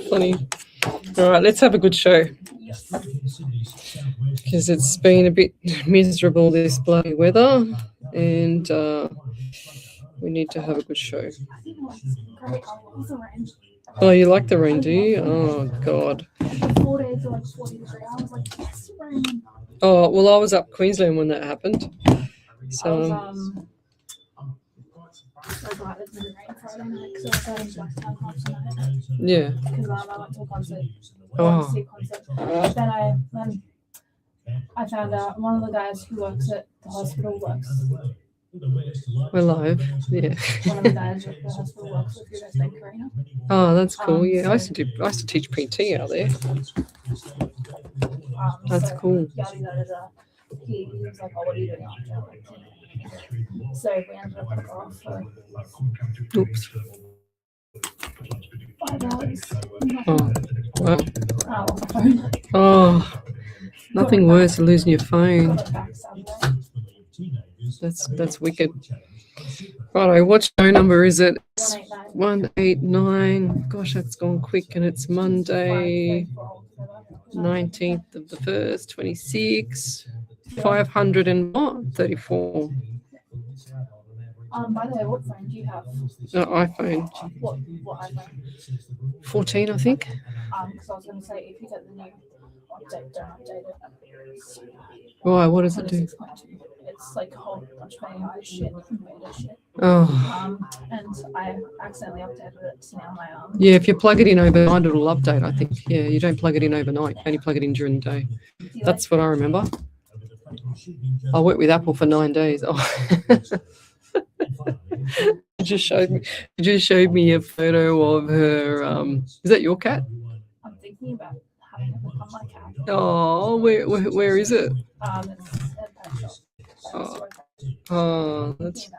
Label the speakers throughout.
Speaker 1: Funny. All right, let's have a good show. Because it's been a bit miserable, this bloody weather, and we need to have a good show. Oh, you like the rain, do you? Oh, God.
Speaker 2: 4 days or like 40 degrees. I was like, yes, rain.
Speaker 1: Oh, well, I was up Queensland when that happened. So,
Speaker 2: I was glad it didn't rain Friday night because I was going to Blacktown House tonight.
Speaker 1: yeah.
Speaker 2: Because I went to a concert.
Speaker 1: Oh.
Speaker 2: Then I found out one of the guys who works at the hospital works.
Speaker 1: We're live. Yeah.
Speaker 2: One of the guys at the hospital works with you, that's Karina.
Speaker 1: Oh, that's cool. Yeah, I used to teach PT out there. That's cool.
Speaker 2: He was like, "Oh, what are you doing after?" So we ended up off for
Speaker 1: Oops.
Speaker 2: 5 hours.
Speaker 1: Oh. Wow.
Speaker 2: On the phone.
Speaker 1: Oh. Nothing worse than losing your phone. That's wicked. Righto, what show number is it? It's 189. Gosh, that's gone quick, and it's Monday, 19th of the 1st, 26. 534.
Speaker 2: By the way, what phone do you have?
Speaker 1: iPhone.
Speaker 2: What iPhone?
Speaker 1: 14, I think.
Speaker 2: Because I was going to say, if you get the new update, don't update it.
Speaker 1: Why? What does it do?
Speaker 2: It's like a whole bunch of beta shit.
Speaker 1: Oh.
Speaker 2: And I accidentally updated it to now my
Speaker 1: Yeah, if you plug it in overnight, it'll update, I think. Yeah, you don't plug it in overnight. You only plug it in during the day. That's what I remember. I worked with Apple for 9 days. Oh. You just showed me a photo of her. Is that your cat?
Speaker 2: I'm thinking about having it become my cat.
Speaker 1: Oh, where is it?
Speaker 2: It's at Pet Shop.
Speaker 1: Oh, that's.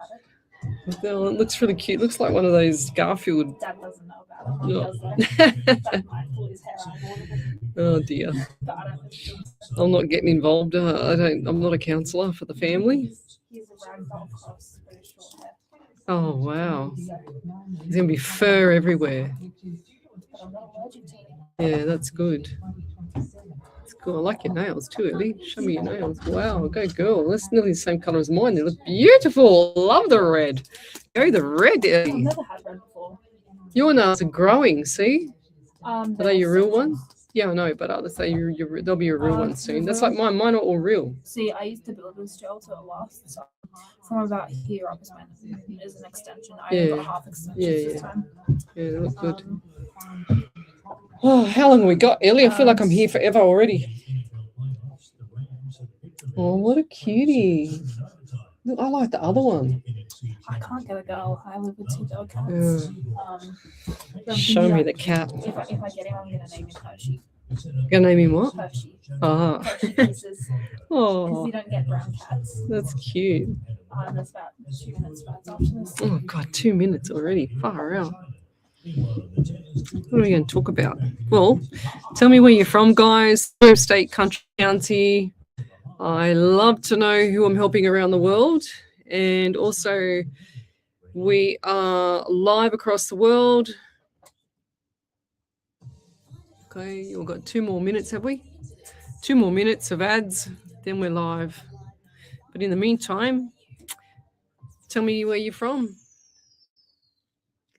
Speaker 1: Oh, it looks really cute. Looks like one of those Garfield.
Speaker 2: Dad doesn't know about it. Dad might pull his hair out.
Speaker 1: Oh dear. I'm not getting involved. I'm not a counsellor for the family.
Speaker 2: He's a ragdoll cross, very short hair.
Speaker 1: Oh wow. There's gonna be fur everywhere.
Speaker 2: But I'm not allergic to it.
Speaker 1: Yeah, that's good. That's cool. I like your nails too, Ellie. Show me your nails. Wow, go girl. That's nearly the same colour as mine. They look beautiful. Love the red. Go the red, Ellie.
Speaker 2: I've never had red before.
Speaker 1: Your nails are growing. See? Are they your real
Speaker 2: ones?
Speaker 1: ones? Yeah, I know, but others say they'll be your real ones soon. That's like mine. Mine are all real.
Speaker 2: See, I used to build this gel to it last. So from about here up is an extension. I only got half extensions this time.
Speaker 1: Yeah, they look good. Oh, how long have we got, Ellie? I feel like I'm here forever already. Oh, what a cutie. Look, I like the other one.
Speaker 2: I can't get a girl. I live with 2 dog cats.
Speaker 1: Show me the cat.
Speaker 2: If I get him, I'm going to name him Hershey.
Speaker 1: You're going to name him what?
Speaker 2: Hershey.
Speaker 1: Ah.
Speaker 2: Hershey pieces. Because
Speaker 1: Oh,
Speaker 2: you don't get brown cats.
Speaker 1: that's cute.
Speaker 2: There's about 2 minutes after this.
Speaker 1: Oh, God, 2 minutes already. Far out. What are we going to talk about? Well, tell me where you're from, guys. Home state, country, county. I love to know who I'm helping around the world. And also, we are live across the world. Okay, we've got 2 more minutes, have we? 2 more minutes of ads, then we're live. But in the meantime, tell me where you're from.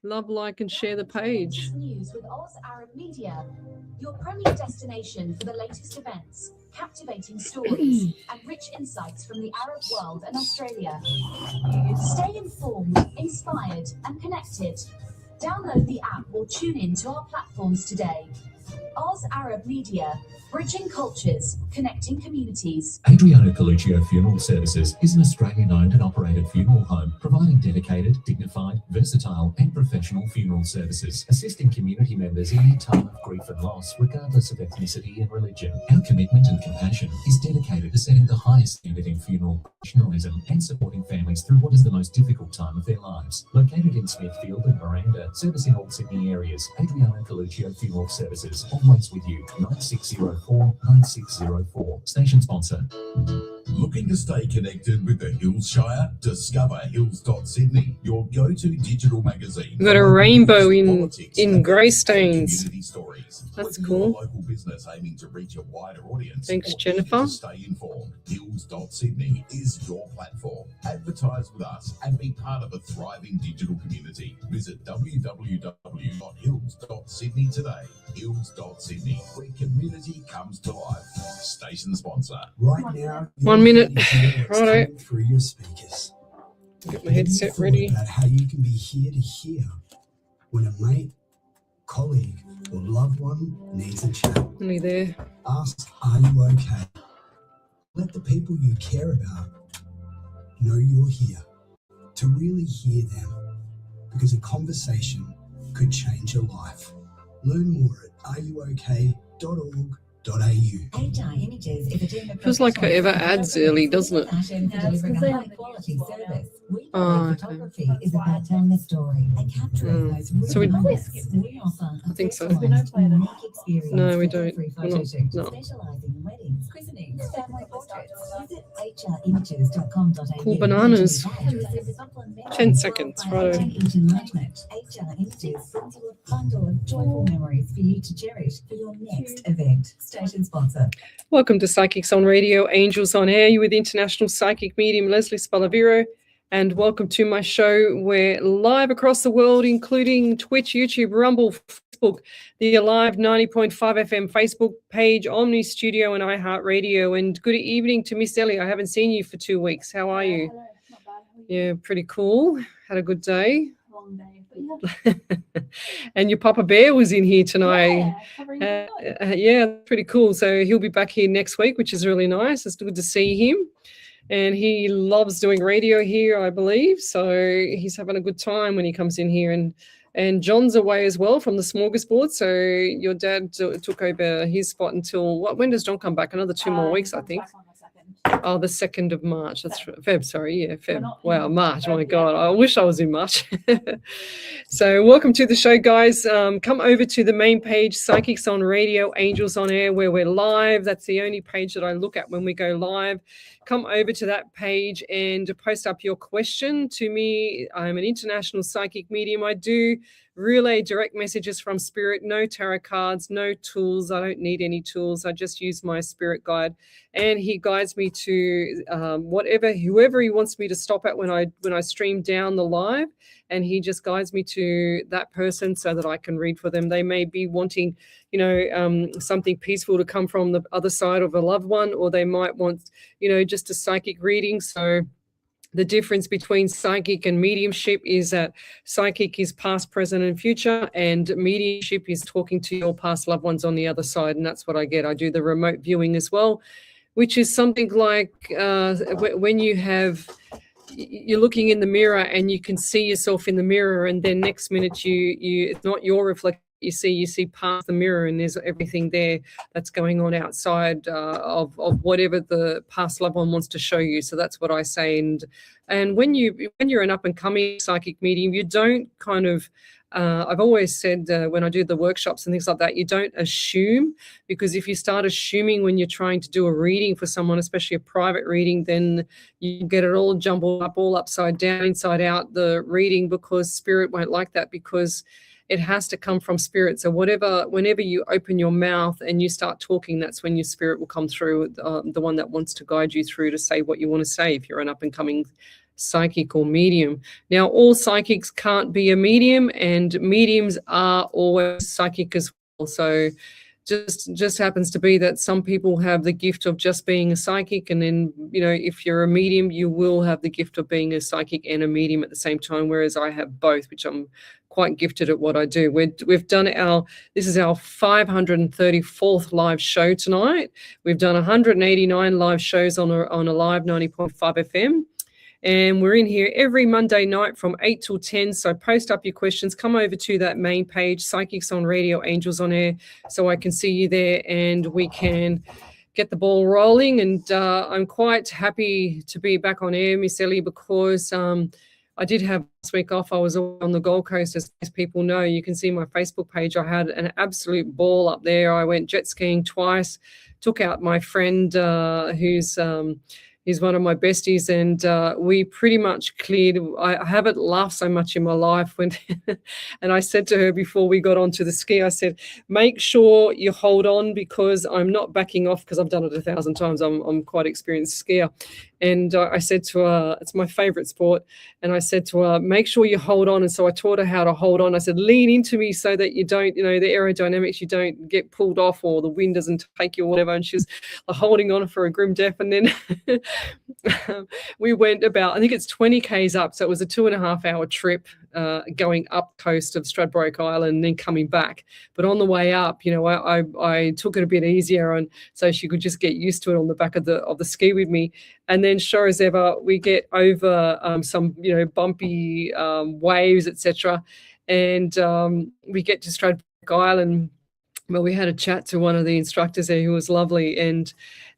Speaker 1: Love, like, and share the page.
Speaker 3: News with Oz Arab Media, your premier destination for the latest events, captivating stories, and rich insights from the Arab world and Australia. Stay informed, inspired, and connected. Download the app or tune in to our platforms today. Oz Arab Media, bridging cultures, connecting communities.
Speaker 4: Adriano Coluccio Funeral Services is an Australian-owned and operated funeral home, providing dedicated, dignified, versatile and professional funeral services, assisting community members in their time of grief and loss, regardless of ethnicity and religion. Our commitment and compassion is dedicated to setting the highest standard in funeral professionalism and supporting families through what is the most difficult time of their lives. Located in Smithfield and Miranda, servicing all Sydney areas, Adriano Coluccio Funeral Services, always with you, 9604 9604. Station sponsor.
Speaker 5: Looking to stay connected with the Hills Shire? Discover Hills.Sydney, your go-to digital magazine.
Speaker 1: We've got a rainbow in grey stains. That's
Speaker 5: Whether
Speaker 1: cool.
Speaker 5: you're a local business aiming to reach a wider audience.
Speaker 1: Thanks,
Speaker 5: or
Speaker 1: Jennifer.
Speaker 5: To stay informed, Hills.Sydney is your platform. Advertise with us and be part of a thriving digital community. Visit www.hills.sydney today. Hills.Sydney, where community comes to life. Station sponsor.
Speaker 6: Right now,
Speaker 1: 1 minute.
Speaker 6: Righto.
Speaker 1: Righto.
Speaker 6: Through your speakers.
Speaker 1: Get my headset ready.
Speaker 6: About how you can be here to hear when a mate, colleague, or loved one needs a chat.
Speaker 1: Nearly there.
Speaker 6: Ask, are you okay? Let the people you care about know you're here. To really hear them, because a conversation could change your life. Learn more at areyouok.org.au.
Speaker 1: Feels like forever ads early, doesn't it? Oh, okay.
Speaker 7: Is about telling the story and capturing those
Speaker 1: So we-
Speaker 7: moments. We offer
Speaker 1: I think so.
Speaker 7: unique experience
Speaker 1: No, we
Speaker 7: with
Speaker 1: don't.
Speaker 7: every
Speaker 1: We're
Speaker 7: photo
Speaker 1: not-
Speaker 7: shoot.
Speaker 1: no.
Speaker 7: Specialising in weddings, christenings, family portraits. Visit hrimages.com.au.
Speaker 1: Cool bananas. 10 seconds, right.
Speaker 7: Inch enlargement. HR Images brings you a bundle of joyful memories for you to cherish for your next event. Station sponsor.
Speaker 1: Welcome to Psychics on Radio, Angels on Air. You're with international psychic medium Lesley Spaliviero, and welcome to my show. We're live across the world, including Twitch, YouTube, Rumble, Facebook, the Alive 90.5 FM Facebook page, Omni Studio, and iHeartRadio. And good evening to Miss Ellie. I haven't seen you for 2 weeks. How are you?
Speaker 2: Hello. Not bad. How are you?
Speaker 1: Yeah, pretty cool. Had a good day.
Speaker 2: Long day, but yeah.
Speaker 1: And your Papa Bear was in here tonight.
Speaker 2: Covering the night.
Speaker 1: Yeah, pretty cool. So he'll be back here next week, which is really nice. It's good to see him. And he loves doing radio here, I believe. So he's having a good time when he comes in here. And John's away as well from the smorgasbord. So your dad took over his spot until, when does John come back? Another 2 more weeks, I
Speaker 2: Comes
Speaker 1: think.
Speaker 2: back on the 2nd.
Speaker 1: Oh, the 2nd of March. That's
Speaker 2: Feb.
Speaker 1: Feb, sorry. Yeah,
Speaker 2: We're
Speaker 1: Feb.
Speaker 2: not
Speaker 1: Wow,
Speaker 2: in
Speaker 1: March. Oh, my
Speaker 2: Feb
Speaker 1: God.
Speaker 2: yet.
Speaker 1: I wish I was in March. So welcome to the show, guys. Come over to the main page, Psychics on Radio, Angels on Air, where we're live. That's the only page that I look at when we go live. Come over to that page and post up your question to me. I'm an international psychic medium. I do relay direct messages from spirit, no tarot cards, no tools. I don't need any tools. I just use my spirit guide, and he guides me to whoever he wants me to stop at when I stream down the live, and he just guides me to that person so that I can read for them. They may be wanting, something peaceful to come from the other side of a loved one, or they might want, just a psychic reading. So the difference between psychic and mediumship is that psychic is past, present, and future, and mediumship is talking to your past loved ones on the other side, and that's what I get. I do the remote viewing as well, which is something like when you're looking in the mirror and you can see yourself in the mirror, and then next minute it's not your reflection. You see past the mirror, and there's everything there that's going on outside of whatever the past loved one wants to show you. So that's what I say. And when you're an up and coming psychic medium, you don't kind of I've always said when I do the workshops and things like that, you don't assume, because if you start assuming when you're trying to do a reading for someone, especially a private reading, then you get it all jumbled up, all upside down, inside out, the reading, because spirit won't like that, because it has to come from spirit. So whenever you open your mouth and you start talking, that's when your spirit will come through, the one that wants to guide you through to say what you want to say if you're an up and coming psychic or medium. Now, all psychics can't be a medium, and mediums are always psychic as well. So just happens to be that some people have the gift of just being a psychic, and then, if you're a medium, you will have the gift of being a psychic and a medium at the same time, whereas I have both, which I'm quite gifted at what I do. We've done this is our 534th live show tonight. We've done 189 live shows on a live 90.5 FM. And we're in here every Monday night from 8 till 10. So post up your questions. Come over to that main page, Psychics on Radio, Angels on Air, so I can see you there and we can get the ball rolling. And I'm quite happy to be back on air, Miss Ellie, because I did have last week off. I was on the Gold Coast, as people know. You can see my Facebook page. I had an absolute ball up there. I went jet skiing twice, took out my friend who's He's one of my besties, and we pretty much cleared. I haven't laughed so much in my life when, and I said to her before we got onto the ski, I said, make sure you hold on because I'm not backing off because I've done it 1,000 times. I'm quite experienced skier. And I said to her, it's my favorite sport. And I said to her, make sure you hold on. And so I taught her how to hold on. I said, lean into me so that you don't, the aerodynamics, you don't get pulled off or the wind doesn't take you or whatever. And she was holding on for a grim death. And then we went about, I think it's 20 Ks up. So it was a 2.5-hour trip going up coast of Stradbroke Island and then coming back. But on the way up, I took it a bit easier. And so she could just get used to it on the back of the ski with me. And then sure as ever, we get over some, bumpy waves, etc. And we get to Stradbroke Island. Well, we had a chat to one of the instructors there who was lovely. And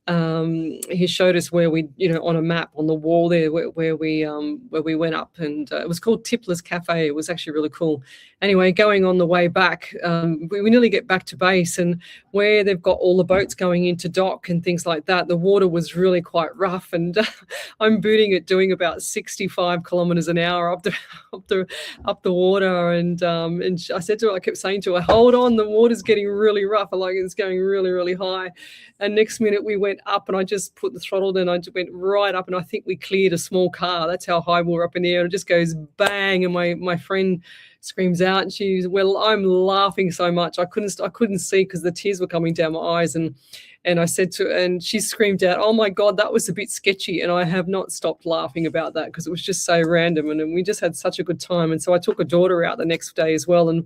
Speaker 1: he showed us where we, on a map on the wall there where we went up, and it was called Tippler's Cafe. It was actually really cool. Anyway, going on the way back, we nearly get back to base, and where they've got all the boats going into dock and things like that, the water was really quite rough, and I'm booting it doing about 65 kilometers an hour up the water, and I said to her, I kept saying to her, hold on, the water's getting really rough, like it's going really, really high. And next minute we went up, and I just put the throttle in, I just went right up, and I think we cleared a small car. That's how high we were up in the air. It just goes bang, and my friend screams out, and I'm laughing so much I couldn't see because the tears were coming down my eyes, and I said to her, and she screamed out, oh my God, that was a bit sketchy. And I have not stopped laughing about that because it was just so random, and we just had such a good time. And so I took a daughter out the next day as well, and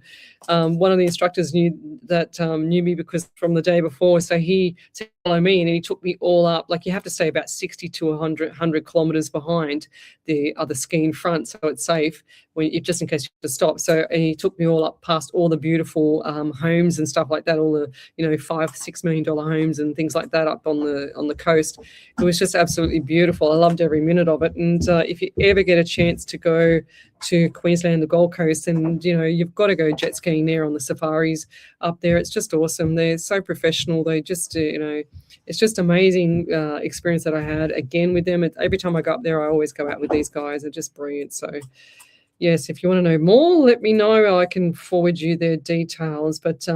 Speaker 1: one of the instructors knew me because from the day before, so he said follow me, and he took me all up. Like, you have to stay about 60 to 100 kilometers behind the other skiing front, so it's safe just in case you have to stop. So he took me all up past all the beautiful homes and stuff like that, all the $5-6 million homes and things like that up on the coast. It was just absolutely beautiful. I loved every minute of it. And if you ever get a chance to go to Queensland, the Gold Coast, and you've got to go jet skiing there on the safaris up there. It's just awesome. They're so professional. They just it's just amazing experience that I had again with them. Every time I go up there, I always go out with these guys. They're just brilliant. So yes, if you want to know more, let me know. I can forward you their details. But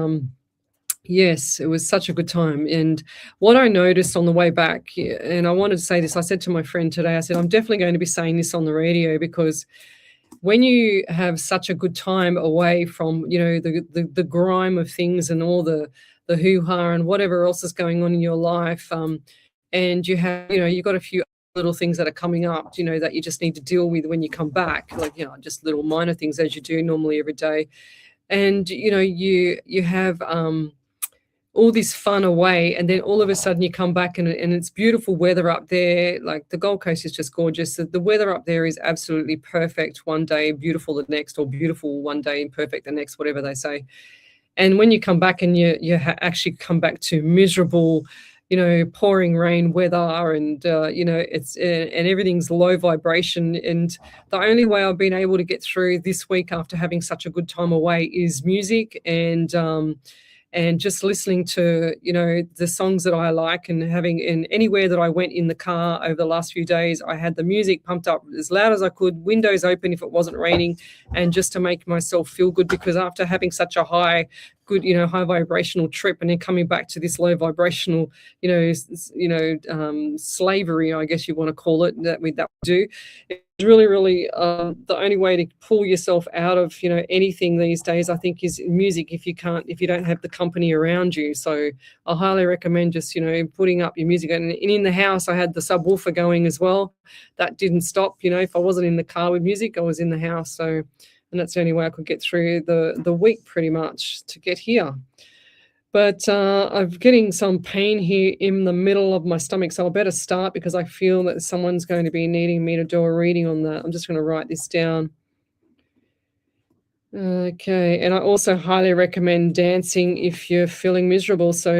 Speaker 1: yes, it was such a good time. And what I noticed on the way back, and I wanted to say this, I said to my friend today, I said, I'm definitely going to be saying this on the radio, because when you have such a good time away from, the grime of things and all the hoo-ha and whatever else is going on in your life, and you have, you've got a few little things that are coming up, that you just need to deal with when you come back, like, just little minor things as you do normally every day. And, you have all this fun away, and then all of a sudden you come back and it's beautiful weather up there. Like, the Gold Coast is just gorgeous. The weather up there is absolutely perfect one day, beautiful the next, or beautiful one day and perfect the next, whatever they say. And when you come back and you actually come back to miserable, pouring rain weather, and it's and everything's low vibration. And the only way I've been able to get through this week after having such a good time away is music, and just listening to, the songs that I like, and anywhere that I went in the car over the last few days, I had the music pumped up as loud as I could, windows open if it wasn't raining, and just to make myself feel good, because after having such a high vibrational trip, and then coming back to this low vibrational, slavery, I guess you want to call it, that we do. It's really, really the only way to pull yourself out of, anything these days, I think, is music, if you don't have the company around you. So I highly recommend just, putting up your music. And in the house, I had the subwoofer going as well. That didn't stop. If I wasn't in the car with music, I was in the house. So, and that's the only way I could get through the week pretty much to get here. But I'm getting some pain here in the middle of my stomach, so I better start, because I feel that someone's going to be needing me to do a reading on that. I'm just going to write this down. Okay, and I also highly recommend dancing if you're feeling miserable. So,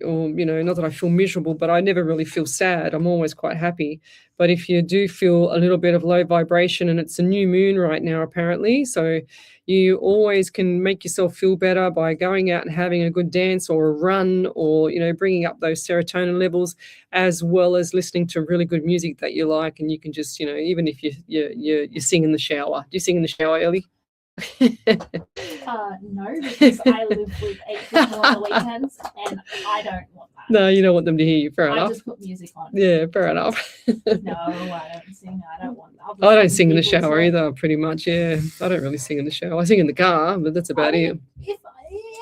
Speaker 1: or, not that I feel miserable, but I never really feel sad. I'm always quite happy. But if you do feel a little bit of low vibration, and it's a new moon right now, apparently, so you always can make yourself feel better by going out and having a good dance or a run, or, bringing up those serotonin levels, as well as listening to really good music that you like. And you can just, even if you sing in the shower. Do you sing in the shower, Ellie?
Speaker 2: No, because I live with 8 people on the weekends, and I don't want that.
Speaker 1: No, you don't want them to hear you. Fair enough.
Speaker 2: I just put music on.
Speaker 1: Yeah, fair enough.
Speaker 2: No, I don't sing. I don't want that.
Speaker 1: I don't sing in the shower either, pretty much. Yeah, I don't really sing in the shower. I sing in the car, but that's about it.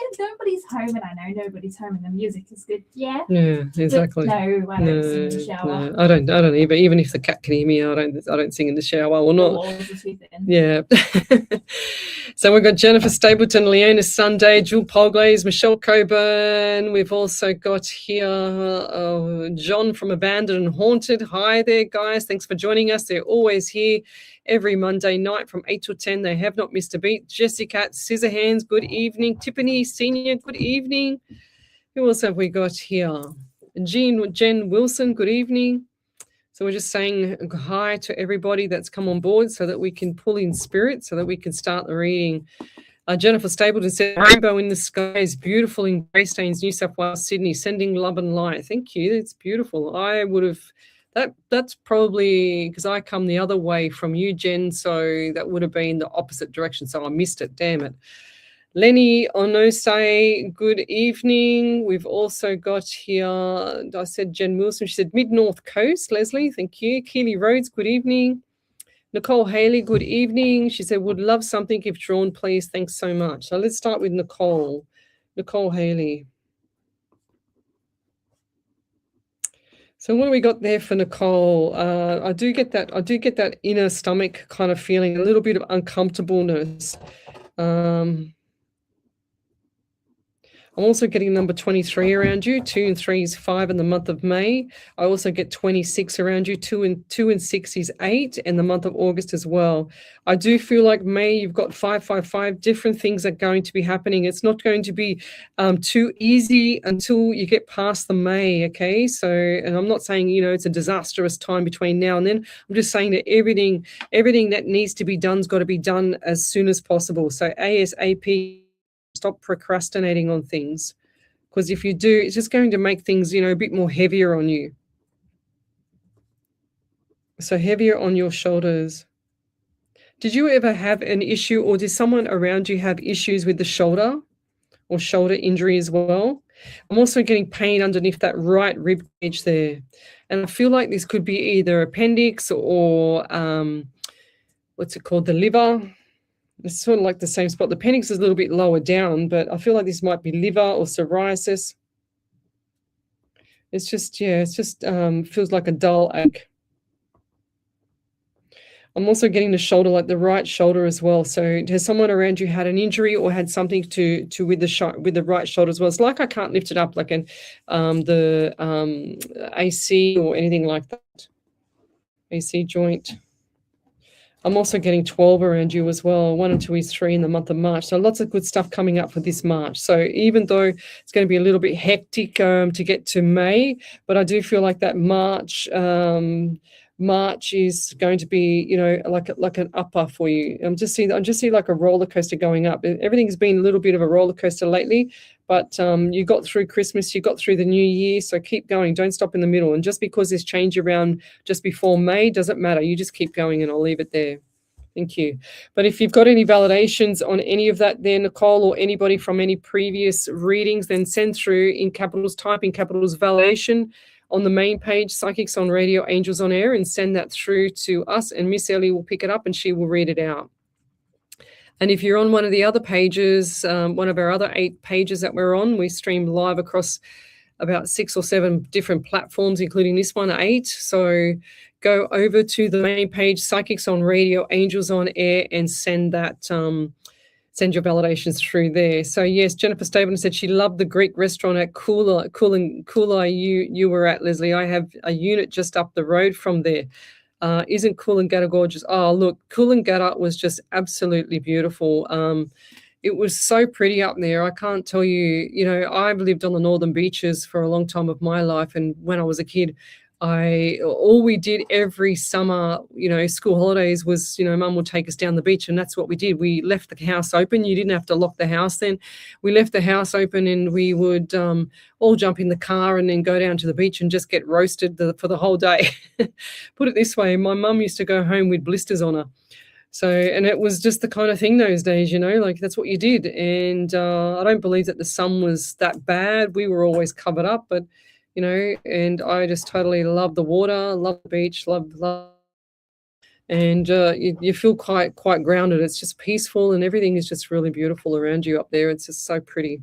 Speaker 2: If nobody's home, and I know nobody's home, and the music is good, yeah.
Speaker 1: Yeah, exactly.
Speaker 2: No, I don't sing in the shower.
Speaker 1: No, I don't either. Even if the cat can hear me, I don't sing in the shower. Well,
Speaker 2: The
Speaker 1: not.
Speaker 2: walls are too thin.
Speaker 1: Yeah. So we've got Jennifer Stapleton, Leona Sunday, Jewel Polglaze, Michelle Coburn. We've also got here John from Abandoned and Haunted. Hi there, guys. Thanks for joining us. They're always here every Monday night from 8 till 10. They have not missed a beat. Jessica Scissorhands, good evening. Tiffany Senior, good evening. Who else have we got here? Jen Wilson, good evening. So we're just saying hi to everybody that's come on board so that we can pull in spirit, so that we can start the reading. Jennifer Stapleton said, rainbow in the sky is beautiful in Greystanes, New South Wales, Sydney, sending love and light. Thank you. It's beautiful. I would have, that's probably, because I come the other way from you, Jen, so that would have been the opposite direction. So I missed it. Damn it. Lenny Onose, good evening. We've also got here, I said Jen Wilson. She said Mid-North Coast, Leslie, thank you. Keely Rhodes, good evening. Nicole Haley, good evening. She said, would love something if drawn, please. Thanks so much. So let's start with Nicole. Nicole Haley. So what do we got there for Nicole? I do get that inner stomach kind of feeling, a little bit of uncomfortableness. I'm also getting number 23 around you. 2 and 3 is 5 in the month of May. I also get 26 around you. 2 and 6 is 8 in the month of August as well. I do feel like May, you've got 555. Different things are going to be happening. It's not going to be too easy until you get past the May, okay? So, and I'm not saying, it's a disastrous time between now and then. I'm just saying that everything that needs to be done's got to be done as soon as possible. So ASAP. Stop procrastinating on things, because if you do, it's just going to make things, a bit more heavier on you. So heavier on your shoulders. Did you ever have an issue, or did someone around you have issues with the shoulder or shoulder injury as well? I'm also getting pain underneath that right rib cage there. And I feel like this could be either appendix or what's it called? The liver. It's sort of like the same spot. The appendix is a little bit lower down, but I feel like this might be liver or psoriasis. It's just feels like a dull ache. I'm also getting the shoulder, like the right shoulder as well. So has someone around you had an injury or had something to with the right shoulder as well? It's like I can't lift it up like the AC or anything like that. AC joint. I'm also getting 12 around you as well. 1 and 2 is 3 in the month of March. So lots of good stuff coming up for this March. So even though it's going to be a little bit hectic to get to May, but I do feel like that March is going to be, like an upper for you. I'm just seeing like a roller coaster going up. Everything's been a little bit of a roller coaster lately, but you got through Christmas, you got through the new year, so keep going. Don't stop in the middle. And just because there's change around just before May doesn't matter. You just keep going, and I'll leave it there. Thank you. But if you've got any validations on any of that there, Nicole, or anybody from any previous readings, then send through in capitals, type in capitals validation on the main page, Psychics on Radio, Angels on Air, and send that through to us, and Miss Ellie will pick it up and she will read it out. And if you're on one of the other pages, one of our other 8 pages that we're on, we stream live across about 6 or 7 different platforms, including this one, 8. So go over to the main page, Psychics on Radio, Angels on Air, and send that send your validations through there. So yes, Jennifer Stapleton said she loved the Greek restaurant at Kula you were at, Leslie. I have a unit just up the road from there. Isn't Coolangatta gorgeous? Oh, look, Coolangatta was just absolutely beautiful. It was so pretty up there. I can't tell you, I've lived on the northern beaches for a long time of my life. And when I was a kid, all we did every summer, school holidays was, mum would take us down the beach, and that's what we did. We left the house open. You didn't have to lock the house then. We left the house open, and we would all jump in the car and then go down to the beach and just get roasted for the whole day. Put it this way, my mum used to go home with blisters on her. So, and it was just the kind of thing those days, like that's what you did. And I don't believe that the sun was that bad. We were always covered up, but, and I just totally love the water, love the beach, love. And you feel quite grounded. It's just peaceful, and everything is just really beautiful around you up there. It's just so pretty.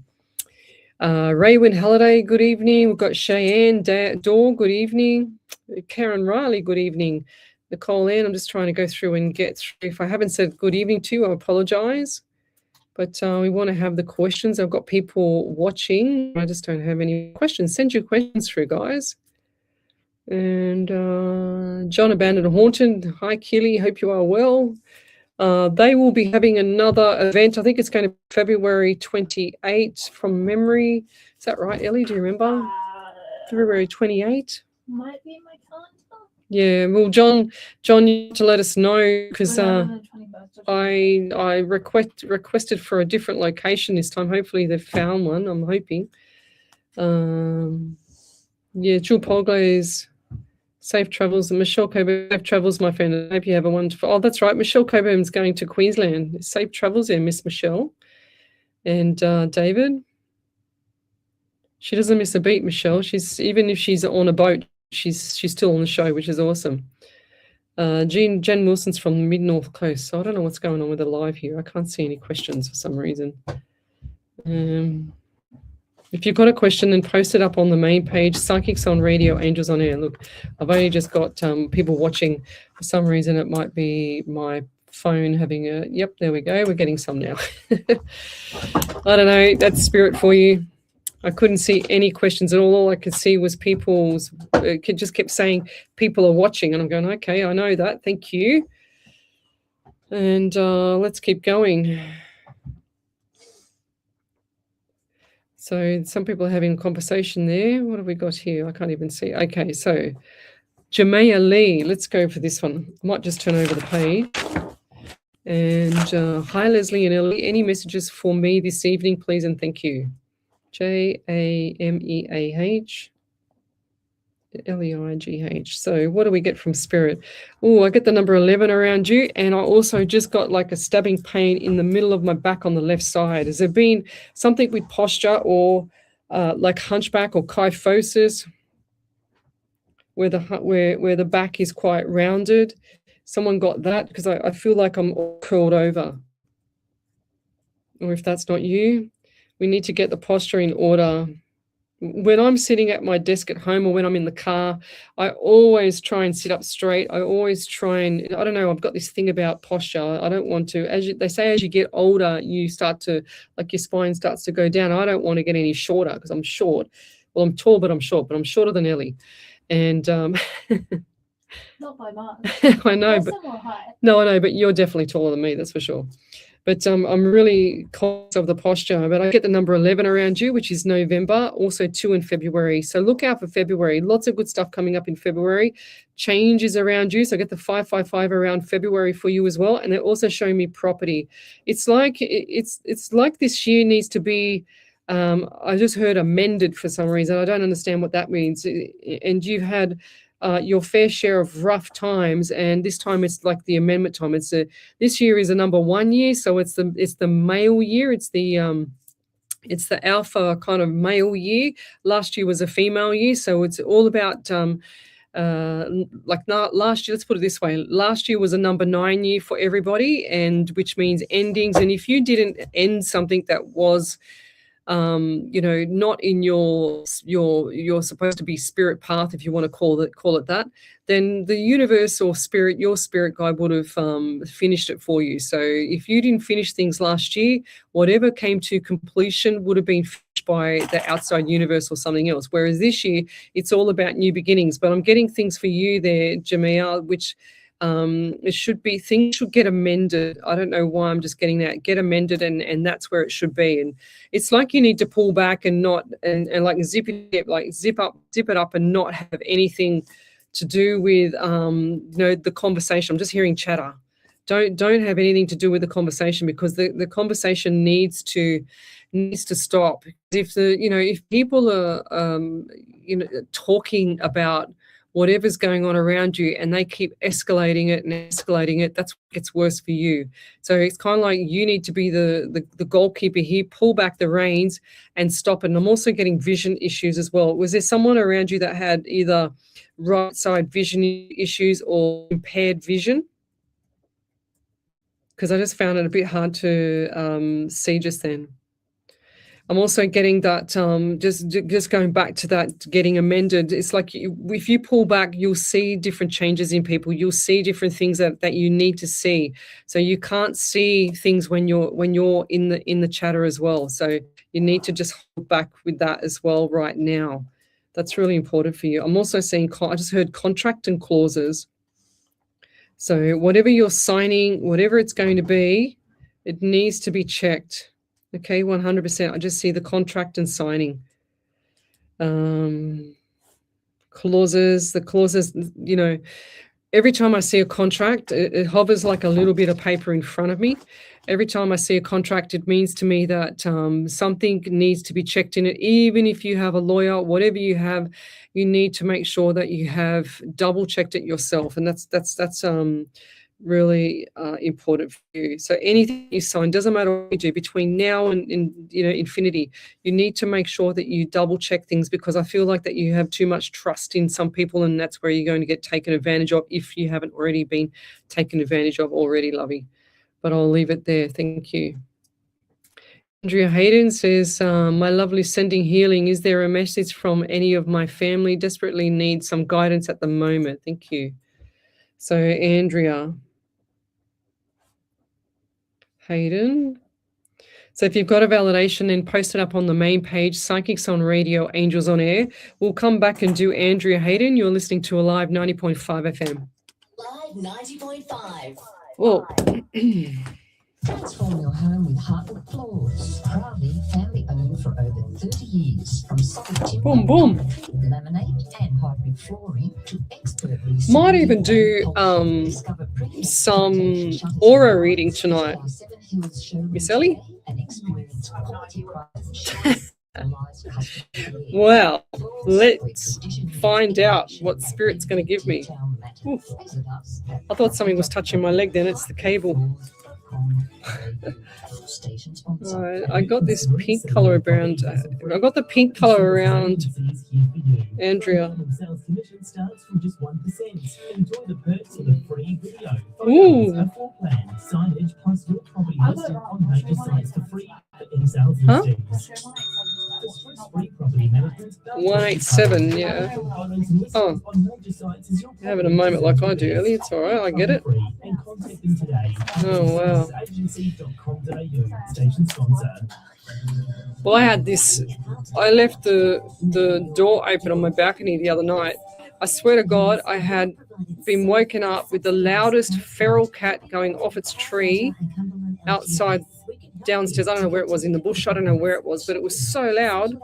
Speaker 1: Raywin Halliday, good evening. We've got Cheyenne Daw, good evening. Karen Riley, good evening. Nicole Ann, I'm just trying to go through and get through. If I haven't said good evening to you, I apologize. But we want to have the questions. I've got people watching. I just don't have any questions. Send your questions through, guys. And John Abandoned Haunted. Hi, Keely. Hope you are well. They will be having another event. I think it's going to be February 28 from memory. Is that right, Ellie? Do you remember? February 28?
Speaker 2: Might be in my calendar.
Speaker 1: Yeah, well, John, you have to let us know, because I requested for a different location this time. Hopefully they've found one. I'm hoping. Yeah, Jewel Polglaze, safe travels, and Michelle Coburn, safe travels, my friend. I hope you have a wonderful. Oh, that's right, Michelle Coburn's going to Queensland. Safe travels there, Miss Michelle. And David, she doesn't miss a beat, Michelle. Even if she's on a boat, she's still on the show, which is awesome. Jen Wilson's from the mid-north coast, so I don't know what's going on with the live here. I can't see any questions for some reason. If you've got a question, then post it up on the main page, Psychics on Radio, Angels on Air. Look, I've only just got people watching. For some reason, it might be my phone having a, yep, there we go. We're getting some now. I don't know. That's spirit for you. I couldn't see any questions at all. All I could see was just kept saying people are watching. And I'm going, okay, I know that. Thank you. And let's keep going. So some people are having a conversation there. What have we got here? I can't even see. Okay, so Jamea Lee, let's go for this one. I might just turn over the page. And hi, Leslie and Ellie. Any messages for me this evening, please, and thank you. Jameah Leigh. So what do we get from spirit? Oh, I get the number 11 around you, and I also just got like a stabbing pain in the middle of my back on the left side. Has there been something with posture or like hunchback or kyphosis, where the back is quite rounded? Someone got that, because I feel like I'm all curled over. Or if that's not you, we need to get the posture in order. When I'm sitting at my desk at home or when I'm in the car, I always try and sit up straight. I always try and, I don't know, I've got this thing about posture. I don't want to, they say as you get older, you start to, like your spine starts to go down. I don't want to get any shorter because I'm short. Well, I'm tall, but I'm short, but I'm shorter than Ellie. And
Speaker 2: not by much.
Speaker 1: I know,
Speaker 2: but
Speaker 1: no, I know, but you're definitely taller than me, that's for sure. But I'm really conscious of the posture. But I get the number 11 around you, which is November, also 2 in February. So look out for February. Lots of good stuff coming up in February. Change is around you. So I get the 555 around February for you as well. And they're also showing me property. It's like this year needs to be, I just heard amended for some reason. I don't understand what that means. And you've had your fair share of rough times, and this time it's like the amendment time. This year is a number 1 year, so it's the male year. It's the alpha kind of male year. Last year was a female year, so it's all about last year. Let's put it this way: last year was a number 9 year for everybody, and which means endings. And if you didn't end something that was not in your supposed to be spirit path, if you want to call it that, then the universe or spirit, your spirit guide would have finished it for you. So if you didn't finish things last year, whatever came to completion would have been finished challenged by the outside universe or something else. Whereas this year, it's all about new beginnings. But I'm getting things for you there, Jamia, which it should be, things should get amended. I don't know why I'm just getting that, get amended, and that's where it should be. And it's like you need to pull back and not, and like zip it up and not have anything to do with, the conversation. I'm just hearing chatter. Don't have anything to do with the conversation, because the conversation needs to stop. If people are talking about whatever's going on around you and they keep escalating it, that's what gets worse for you. So it's kind of like you need to be the goalkeeper here, pull back the reins and stop it. And I'm also getting vision issues as well. Was there someone around you that had either right side vision issues or impaired vision? Because I just found it a bit hard to see just then. I'm also getting that, just going back to that, getting amended. It's like if you pull back, you'll see different changes in people. You'll see different things that you need to see. So you can't see things when you're in the chatter as well. So you need to just hold back with that as well right now. That's really important for you. I'm also seeing, I just heard contract and clauses. So whatever you're signing, whatever it's going to be, it needs to be checked. Okay, 100%. I just see the contract and signing. Clauses, every time I see a contract, it hovers like a little bit of paper in front of me. Every time I see a contract, it means to me that something needs to be checked in it. Even if you have a lawyer, whatever you have, you need to make sure that you have double checked it yourself. And that's really important for you. So anything you sign, doesn't matter what you do between now and infinity, you need to make sure that you double check things, because I feel like that you have too much trust in some people, and that's where you're going to get taken advantage of if you haven't already been taken advantage of already, lovey. But I'll leave it there. Thank you. Andrea Hayden says, my lovely, sending healing. Is there a message from any of my family? Desperately need some guidance at the moment. Thank you. So Andrea Hayden. So if you've got a validation, then post it up on the main page, Psychics on Radio, Angels on Air. We'll come back and do Andrea Hayden. You're listening to Alive 90.5 FM.
Speaker 7: Live 90.5.
Speaker 1: Well,
Speaker 7: Transform your home with hardwood floors. Proudly family owned for over 30 years. From solid timber,
Speaker 1: boom, boom.
Speaker 7: laminate and hardwood flooring to expertly
Speaker 1: Might even do some aura reading tonight. Miss Ellie? Well, let's find out what Spirit's going to give me. Ooh. I thought something was touching my leg then. It's the cable. Right, I got this pink color around. I got the pink color around Andrea. Ooh. Huh? 187, yeah. Oh, you're having a moment like I do, Ellie. It's all right, I get it. Oh, wow. Well, I had this. I left the door open on my balcony the other night. I swear to God, I had been woken up with the loudest feral cat going off its tree outside downstairs. I don't know where it was, in the bush. I don't know where it was, but it was so loud.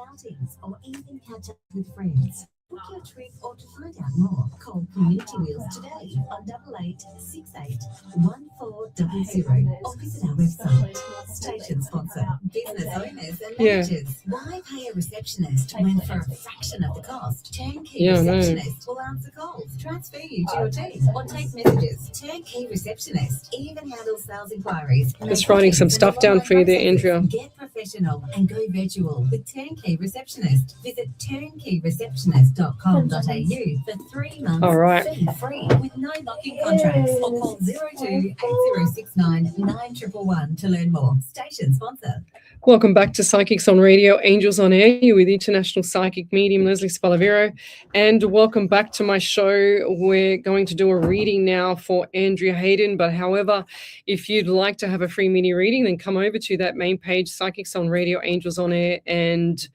Speaker 7: Book your trip or to find out more, call Community Wheels today on 8868 1400 or visit our website. Station sponsor, business owners and managers. Why pay a receptionist when for a fraction of the cost? Turnkey Receptionist will answer calls, transfer you to your team, or take messages. Turnkey Receptionist even handles sales inquiries.
Speaker 1: Just writing some stuff down for you there, Andrea.
Speaker 7: Get professional and go virtual with Turnkey Receptionist. Visit turnkeyreceptionist.com psychicmedium.com.au for 3 months
Speaker 1: All right.
Speaker 7: fee-free with no lock-in contracts, or call 02-8069-9111 to learn more. Station sponsor.
Speaker 1: Welcome back to Psychics on Radio, Angels on Air, you with international psychic medium Lesley Spaliviero, and welcome back to my show. We're going to do a reading now for Andrea Hayden, but however, if you'd like to have a free mini reading, then come over to that main page, Psychics on Radio, Angels on Air, and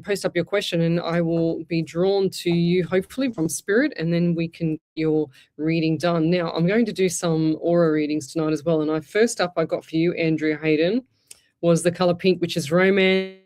Speaker 1: post up your question, and I will be drawn to you, hopefully from spirit, and then we can get your reading done. Now, I'm going to do some aura readings tonight as well, and first up I got for you, Andrea Hayden, was the color pink, which is romance,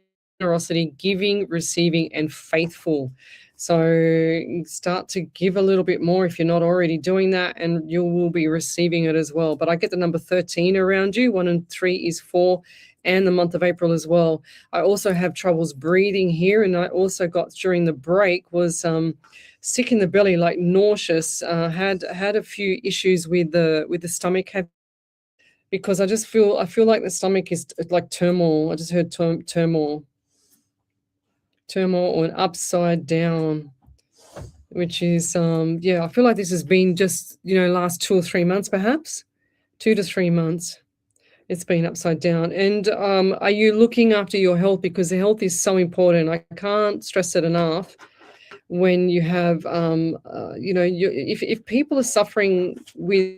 Speaker 1: generosity, giving, receiving, and faithful. So start to give a little bit more if you're not already doing that, and you will be receiving it as well. But I get the number 13 around you. 1 and 3 is 4, and the month of April as well. I also have troubles breathing here, and I also got during the break was sick in the belly, like nauseous. Had a few issues with the stomach. Because I feel like the stomach is like turmoil. I just heard turmoil or an upside down, which is I feel like this has been just last 2 or 3 months, perhaps 2 to 3 months. It's been upside down. And are you looking after your health? Because the health is so important. I can't stress it enough. When you have if people are suffering with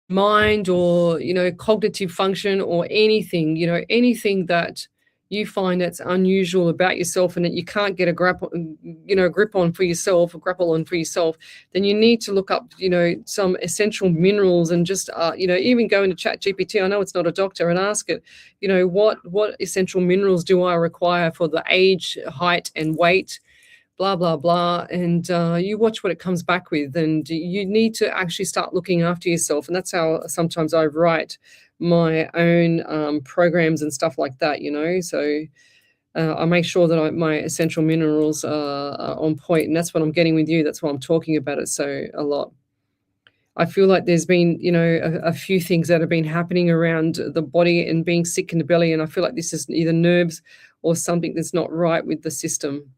Speaker 1: mind or cognitive function or anything that you find that's unusual about yourself and that you can't get a grip on for yourself, then you need to look up some essential minerals and just even go into Chat GPT. I know it's not a doctor, and ask it what essential minerals do I require for the age, height, and weight, blah, blah, blah. And you watch what it comes back with, and you need to actually start looking after yourself. And that's how sometimes I write my own programs and stuff like that, So I make sure that my essential minerals are on point, and that's what I'm getting with you. That's why I'm talking about it so a lot. I feel like there's been, a few things that have been happening around the body and being sick in the belly, and I feel like this is either nerves or something that's not right with the system.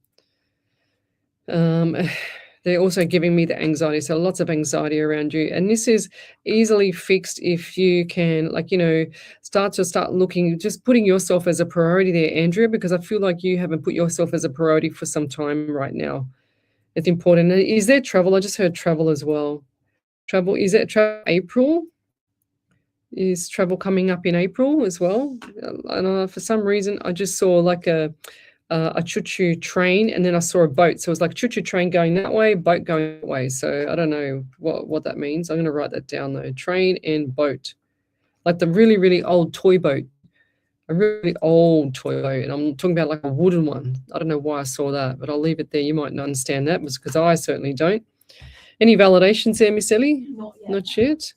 Speaker 1: They're also giving me the anxiety, so lots of anxiety around you, and this is easily fixed if you can start looking, just putting yourself as a priority there, Andrea, because I feel like you haven't put yourself as a priority for some time right now. It's important. Is there travel? I just heard travel as well. Travel, is it travel April? Is travel coming up in April as well? And for some reason I just saw like a choo-choo train, and then I saw a boat. So it was like choo-choo train going that way, boat going that way. So I don't know what that means. I'm going to write that down though. Train and boat, like the really, really old toy boat, a really old toy boat. And I'm talking about like a wooden one. I don't know why I saw that, but I'll leave it there. You might not understand that, because I certainly don't. Any validations there, Miss Ellie? Not yet.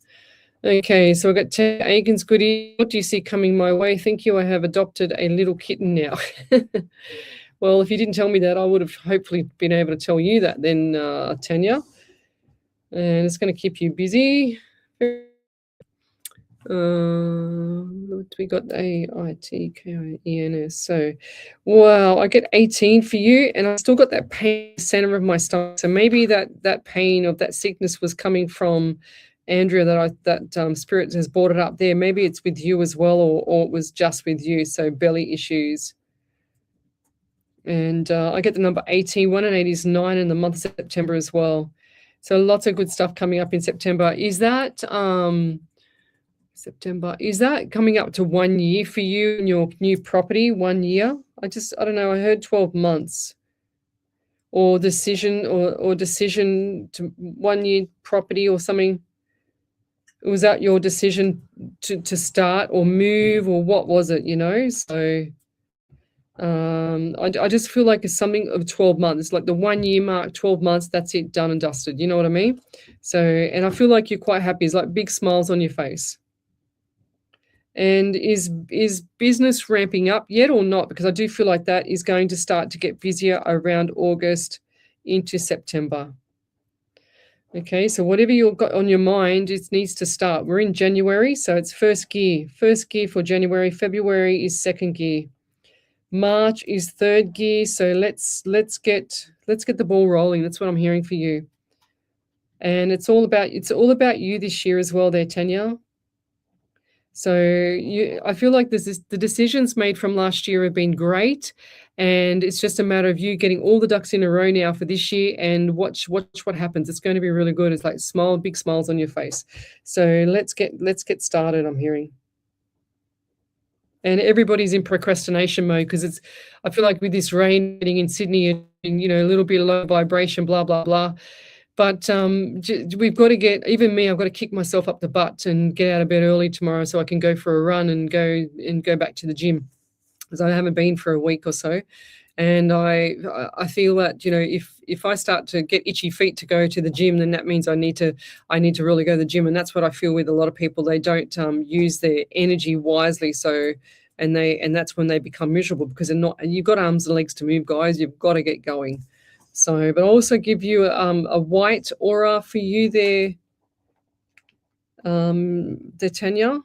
Speaker 1: Okay, so I've got 10 Agan's goodie. What do you see coming my way? Thank you. I have adopted a little kitten now. Well, if you didn't tell me that, I would have hopefully been able to tell you that then, Tanya. And it's going to keep you busy. We got AITKIENS. So, wow, I get 18 for you, and I still got that pain in the center of my stomach. So maybe that pain of that sickness was coming from Andrea, that spirit has brought it up there. Maybe it's with you as well, or it was just with you. So belly issues. And I get the number 18. 1 and 8 is 9 in the month of September as well. So lots of good stuff coming up in September. Is that September? Is that coming up to 1 year for you and your new property? 1 year? I don't know. I heard 12 months. Or decision to 1 year property or something. Was that your decision to start or move, or what was it, So I just feel like it's something of 12 months, like the 1 year mark, 12 months, that's it, done and dusted. You know what I mean? So, and I feel like you're quite happy. It's like big smiles on your face. And is business ramping up yet or not? Because I do feel like that is going to start to get busier around August into September. Okay, so whatever you've got on your mind, it needs to start. We're in January, so it's first gear. First gear for January. February is second gear. March is third gear, so let's get the ball rolling. That's what I'm hearing for you. And it's all about you this year as well there, Tanya. So I feel like the decisions made from last year have been great, and it's just a matter of you getting all the ducks in a row now for this year, and watch what happens. It's going to be really good. It's like big smiles on your face. So let's get started, I'm hearing. And everybody's in procrastination mode because I feel like with this rain getting in Sydney and, a little bit of low vibration, blah, blah, blah. But we've got to even me, I've got to kick myself up the butt and get out of bed early tomorrow so I can go for a run and go back to the gym, because I haven't been for a week or so. And I feel that, if I start to get itchy feet to go to the gym, then that means I need to really go to the gym. And that's what I feel with a lot of people. They don't use their energy wisely. So, and that's when they become miserable, because you've got arms and legs to move, guys. You've got to get going. So, but I'll also give you a white aura for you there, Tanya.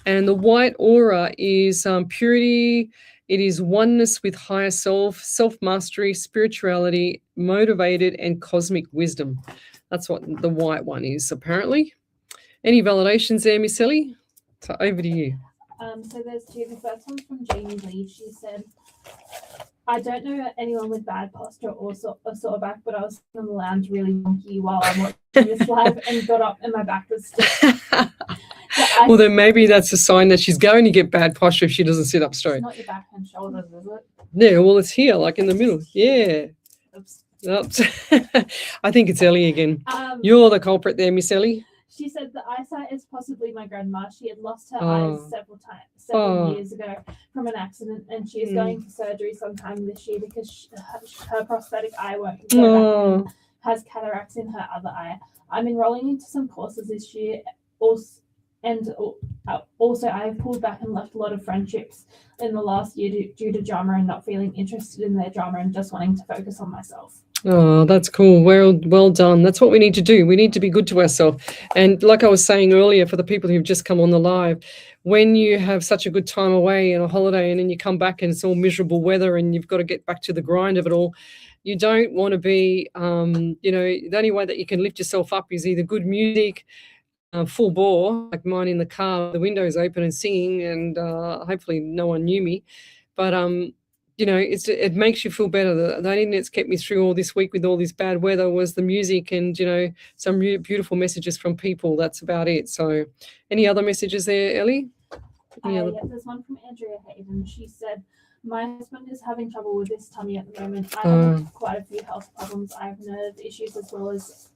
Speaker 1: And the white aura is purity. It is oneness with higher self, self-mastery, spirituality, motivated, and cosmic wisdom. That's what the white one is, apparently. Any validations there, Miss Ellie? So over to you.
Speaker 2: So there's two. The first one's from Jamie Lee. She said, I don't know anyone with bad posture or sore back, but I was sitting on the lounge really wonky while I'm watching this live and got up and my back was stiff. Well, then maybe that's a sign that she's going to get bad posture if she doesn't sit up straight. It's not your back and shoulders, is it? Yeah, well, it's here, like in the middle. Yeah. Oops. I think it's Ellie again. You're the culprit there, Miss Ellie. She said the eyesight is possibly my grandma. She had lost her eyes several years ago from an accident, and she is going for surgery sometime this year because her prosthetic eye won't go back and has cataracts in her other eye. I'm enrolling into some courses this year. Also, I have pulled back and left a lot of friendships in the last year due to drama and not feeling interested in their drama and just wanting to focus on myself.
Speaker 1: Oh, that's cool. Well done. That's what we need to do. We need to be good to ourselves. And like I was saying earlier, for the people who've just come on the live, when you have such a good time away and a holiday and then you come back and it's all miserable weather and you've got to get back to the grind of it all, you don't want to be, the only way that you can lift yourself up is either good music, full bore, like mine in the car, the windows open and singing, and hopefully no one knew me. But, it makes you feel better. The only thing that's kept me through all this week with all this bad weather was the music and, some beautiful messages from people. That's about it. So any other messages there, Ellie?
Speaker 2: Yeah, there's one from Andrea Hayden. She said, my husband is having trouble with his tummy at the moment. I have quite a few health problems. I have nerve issues as well as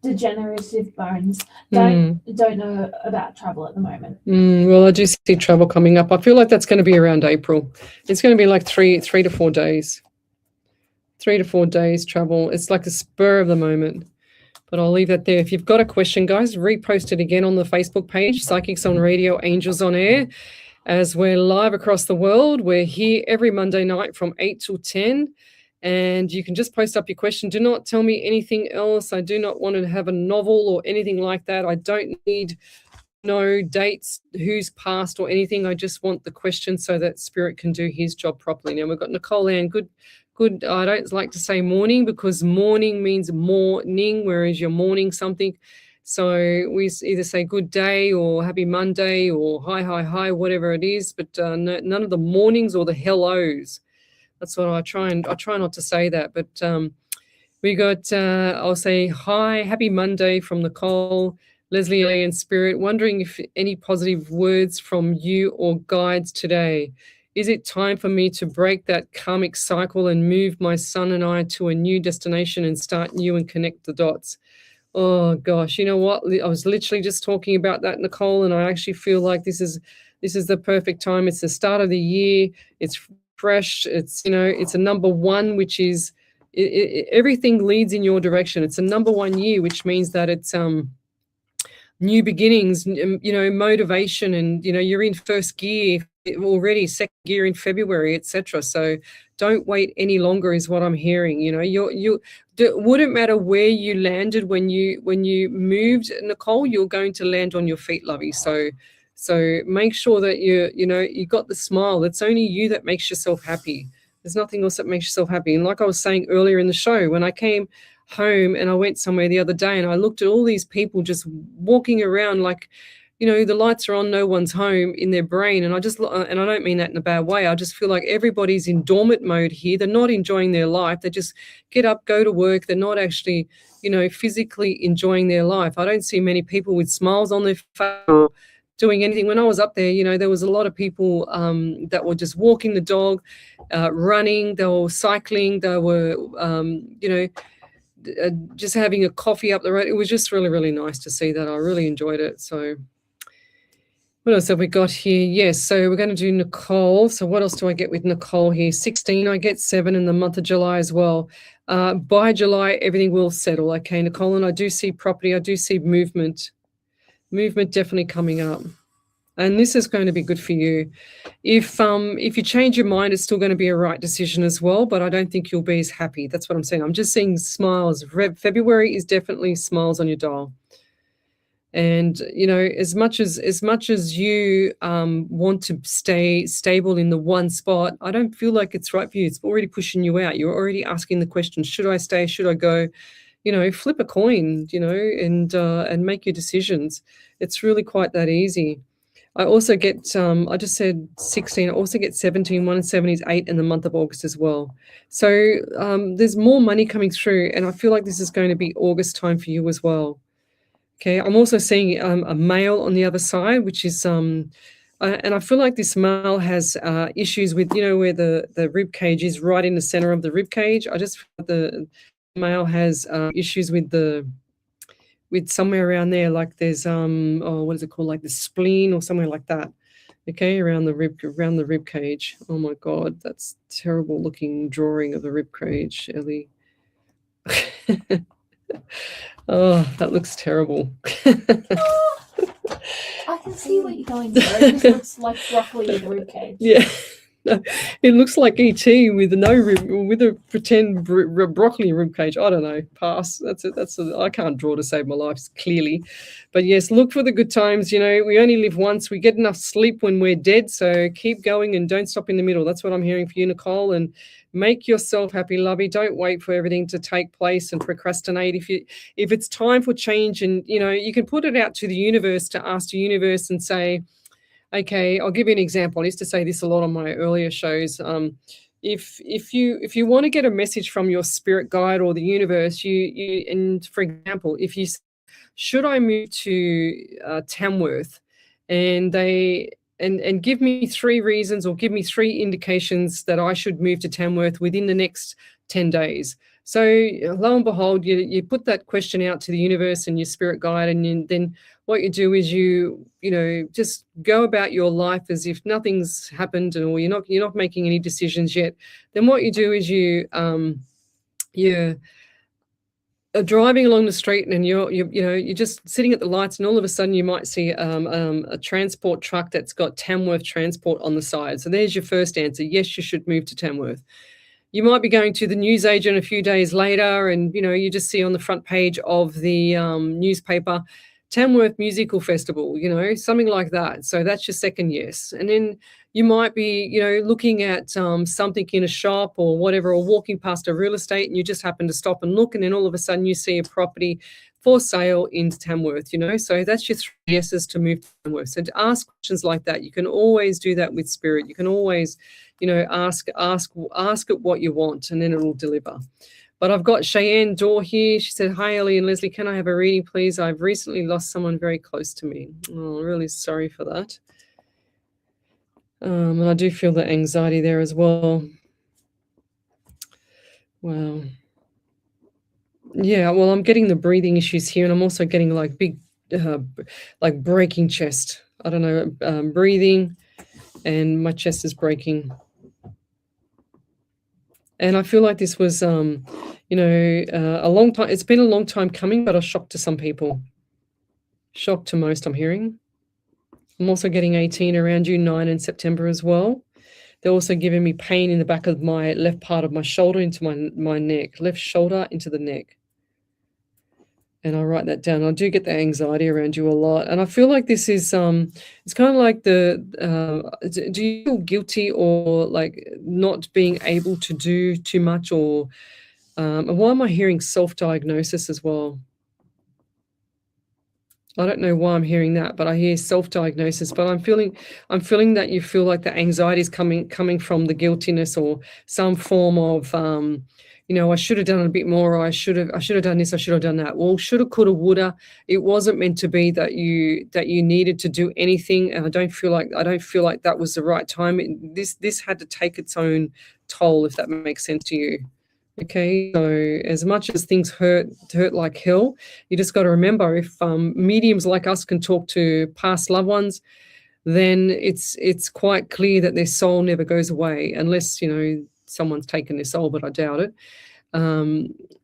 Speaker 2: degenerative bones. Don't know about travel at the moment.
Speaker 1: Well, I do see travel coming up. I feel like that's going to be around April. It's going to be like three to 4 days. 3 to 4 days travel. It's like a spur of the moment. But I'll leave that there. If you've got a question, guys, repost it again on the Facebook page, Psychics on Radio, Angels on Air. As we're live across the world, we're here every Monday night from 8 till 10. And you can just post up your question. Do not tell me anything else. I do not want to have a novel or anything like that. I don't need no dates, who's passed or anything. I just want the question so that Spirit can do his job properly. Now we've got Nicole Ann. Good. I don't like to say morning because morning means morning, whereas you're mourning something. So we either say good day or happy Monday or hi, whatever it is. But none of the mornings or the hellos. That's what I try not to say that, but we got, I'll say, hi, happy Monday from Nicole, Lesley and Spirit, wondering if any positive words from you or guides today. Is it time for me to break that karmic cycle and move my son and I to a new destination and start new and connect the dots? Oh gosh, you know what? I was literally just talking about that, Nicole, and I actually feel like this is the perfect time. It's the start of the year. It's fresh. It's it's a number one, which is everything leads in your direction. It's a number 1 year, which means that it's new beginnings, motivation, and you're in first gear already, second gear in February, etc. So don't wait any longer is what I'm hearing. Wouldn't matter where you landed when you moved, Nicole, you're going to land on your feet, lovey. So So make sure that you got the smile. It's only you that makes yourself happy. There's nothing else that makes yourself happy. And like I was saying earlier in the show, when I came home and I went somewhere the other day and I looked at all these people just walking around like, the lights are on, no one's home in their brain. And I don't mean that in a bad way. I just feel like everybody's in dormant mode here. They're not enjoying their life. They just get up, go to work. They're not actually, physically enjoying their life. I don't see many people with smiles on their face or doing anything. When I was up there, there was a lot of people that were just walking the dog, running, they were cycling, they were, just having a coffee up the road. It was just really, really nice to see that. I really enjoyed it. So what else have we got here? Yes, so we're going to do Nicole. So what else do I get with Nicole here? 16, I get 7 in the month of July as well. By July, everything will settle. Okay, Nicole, and I do see property. I do see movement. Movement definitely coming up. And this is going to be good for you. If you change your mind, it's still going to be a right decision as well, but I don't think you'll be as happy. That's what I'm saying. I'm just seeing smiles. February is definitely smiles on your dial. And, as much as you want to stay stable in the one spot, I don't feel like it's right for you. It's already pushing you out. You're already asking the question, should I stay? Should I go? Flip a coin, and make your decisions. It's really quite that easy. I also get, I just said 16, I also get 17, 1 and 7 is 8 in the month of August as well. So there's more money coming through, and I feel like this is going to be August time for you as well. Okay, I'm also seeing a male on the other side, which is, and I feel like this male has issues with, where the rib cage is right in the center of the rib cage. I just feel like the male has issues with somewhere around there, like there's what is it called, like the spleen or somewhere like that. Okay, around the rib cage. Oh my God, that's terrible looking drawing of the rib cage, Ellie. Oh, that looks terrible.
Speaker 2: I can see what you're going through. It just looks like broccoli with a ribcage.
Speaker 1: Yeah. It looks like ET with no rib, with a pretend broccoli ribcage. I don't know. Pass. I can't draw to save my life, clearly. But yes, look for the good times. We only live once. We get enough sleep when we're dead. So keep going and don't stop in the middle. That's what I'm hearing for you, Nicole. And make yourself happy, lovey. Don't wait for everything to take place and procrastinate. If it's time for change, and you can put it out to the universe, to ask the universe and say, okay, I'll give you an example. I used to say this a lot on my earlier shows. If you want to get a message from your spirit guide or the universe, and for example, if you should I move to Tamworth, and give me 3 reasons or give me 3 indications that I should move to Tamworth within the next 10 days. So lo and behold, you put that question out to the universe and your spirit guide, and then what you do is you just go about your life as if nothing's happened, or you're not making any decisions yet. Then what you do is you're driving along the street, and you're just sitting at the lights, and all of a sudden you might see a transport truck that's got Tamworth Transport on the side. So there's your first answer. Yes, you should move to Tamworth. You might be going to the newsagent a few days later, and you just see on the front page of the newspaper, Tamworth Musical Festival, something like that. So that's your second yes. And then you might be, looking at something in a shop or whatever, or walking past a real estate, and you just happen to stop and look, and then all of a sudden you see a property for sale in Tamworth, So that's your 3 yeses to move to Tamworth. So to ask questions like that, you can always do that with spirit. You can always, ask it what you want, and then it will deliver. But I've got Cheyenne Dorr here. She said, hi, Ellie and Lesley. Can I have a reading, please? I've recently lost someone very close to me. Oh, I'm really sorry for that. And I do feel the anxiety there as well. Wow. Yeah, well, I'm getting the breathing issues here, and I'm also getting like big, like breaking chest. I don't know, breathing, and my chest is breaking. And I feel like this was, a long time. It's been a long time coming, but a shock to some people. Shock to most, I'm hearing. I'm also getting 18 around you, 9 in September as well. They're also giving me pain in the back of my left part of my shoulder into my neck, left shoulder into the neck. And I write that down. I do get the anxiety around you a lot. And I feel like this is, it's kind of like do you feel guilty or like not being able to do too much, or, and why am I hearing self-diagnosis as well? I don't know why I'm hearing that, but I hear self-diagnosis. But I'm feeling that you feel like the anxiety is coming from the guiltiness or some form of, I should have done a bit more, or I should have done this, I should have done that. Well, shoulda, coulda, woulda. It wasn't meant to be that you needed to do anything, and I don't feel like that was the right time. This had to take its own toll, if that makes sense to you. Okay, so as much as things hurt like hell, you just got to remember, if mediums like us can talk to past loved ones, then it's quite clear that their soul never goes away, unless someone's taken their soul, but I doubt it.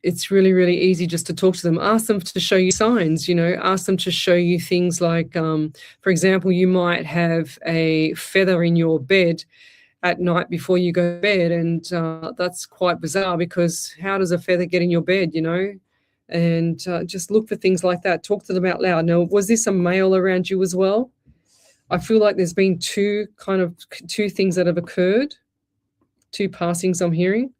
Speaker 1: It's really, really easy just to talk to them. Ask them to show you signs. Ask them to show you things like, for example, you might have a feather in your bed at night before you go to bed, and that's quite bizarre, because how does a feather get in your bed, and just look for things like that. Talk to them out loud. Now, was this a male around you as well? I feel like there's been two things that have occurred, two passings I'm hearing,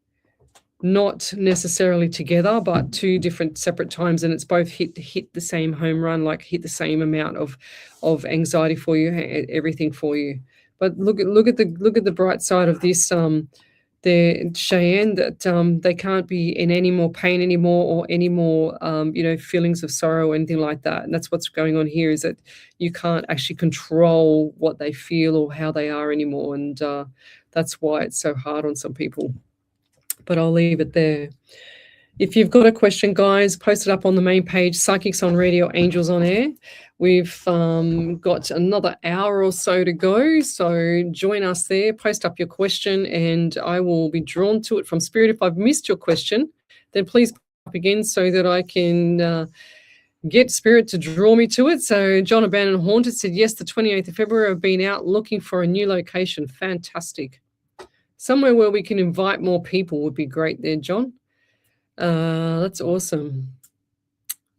Speaker 1: not necessarily together, but two different separate times, and it's both hit the same home run, like hit the same amount of anxiety for you, everything for you. But look at the bright side of this, Cheyenne, that they can't be in any more pain anymore, or any more feelings of sorrow or anything like that. And that's what's going on here, is that you can't actually control what they feel or how they are anymore, and that's why it's so hard on some people. But I'll leave it there. If you've got a question, guys, post it up on the main page, Psychics on Radio, Angels on Air. We've got another hour or so to go, so join us there. Post up your question, and I will be drawn to it from Spirit. If I've missed your question, then please pop up again so that I can get Spirit to draw me to it. So John Abandoned Haunted said, yes, the 28th of February, I've been out looking for a new location. Fantastic. Somewhere where we can invite more people would be great there, John. That's awesome.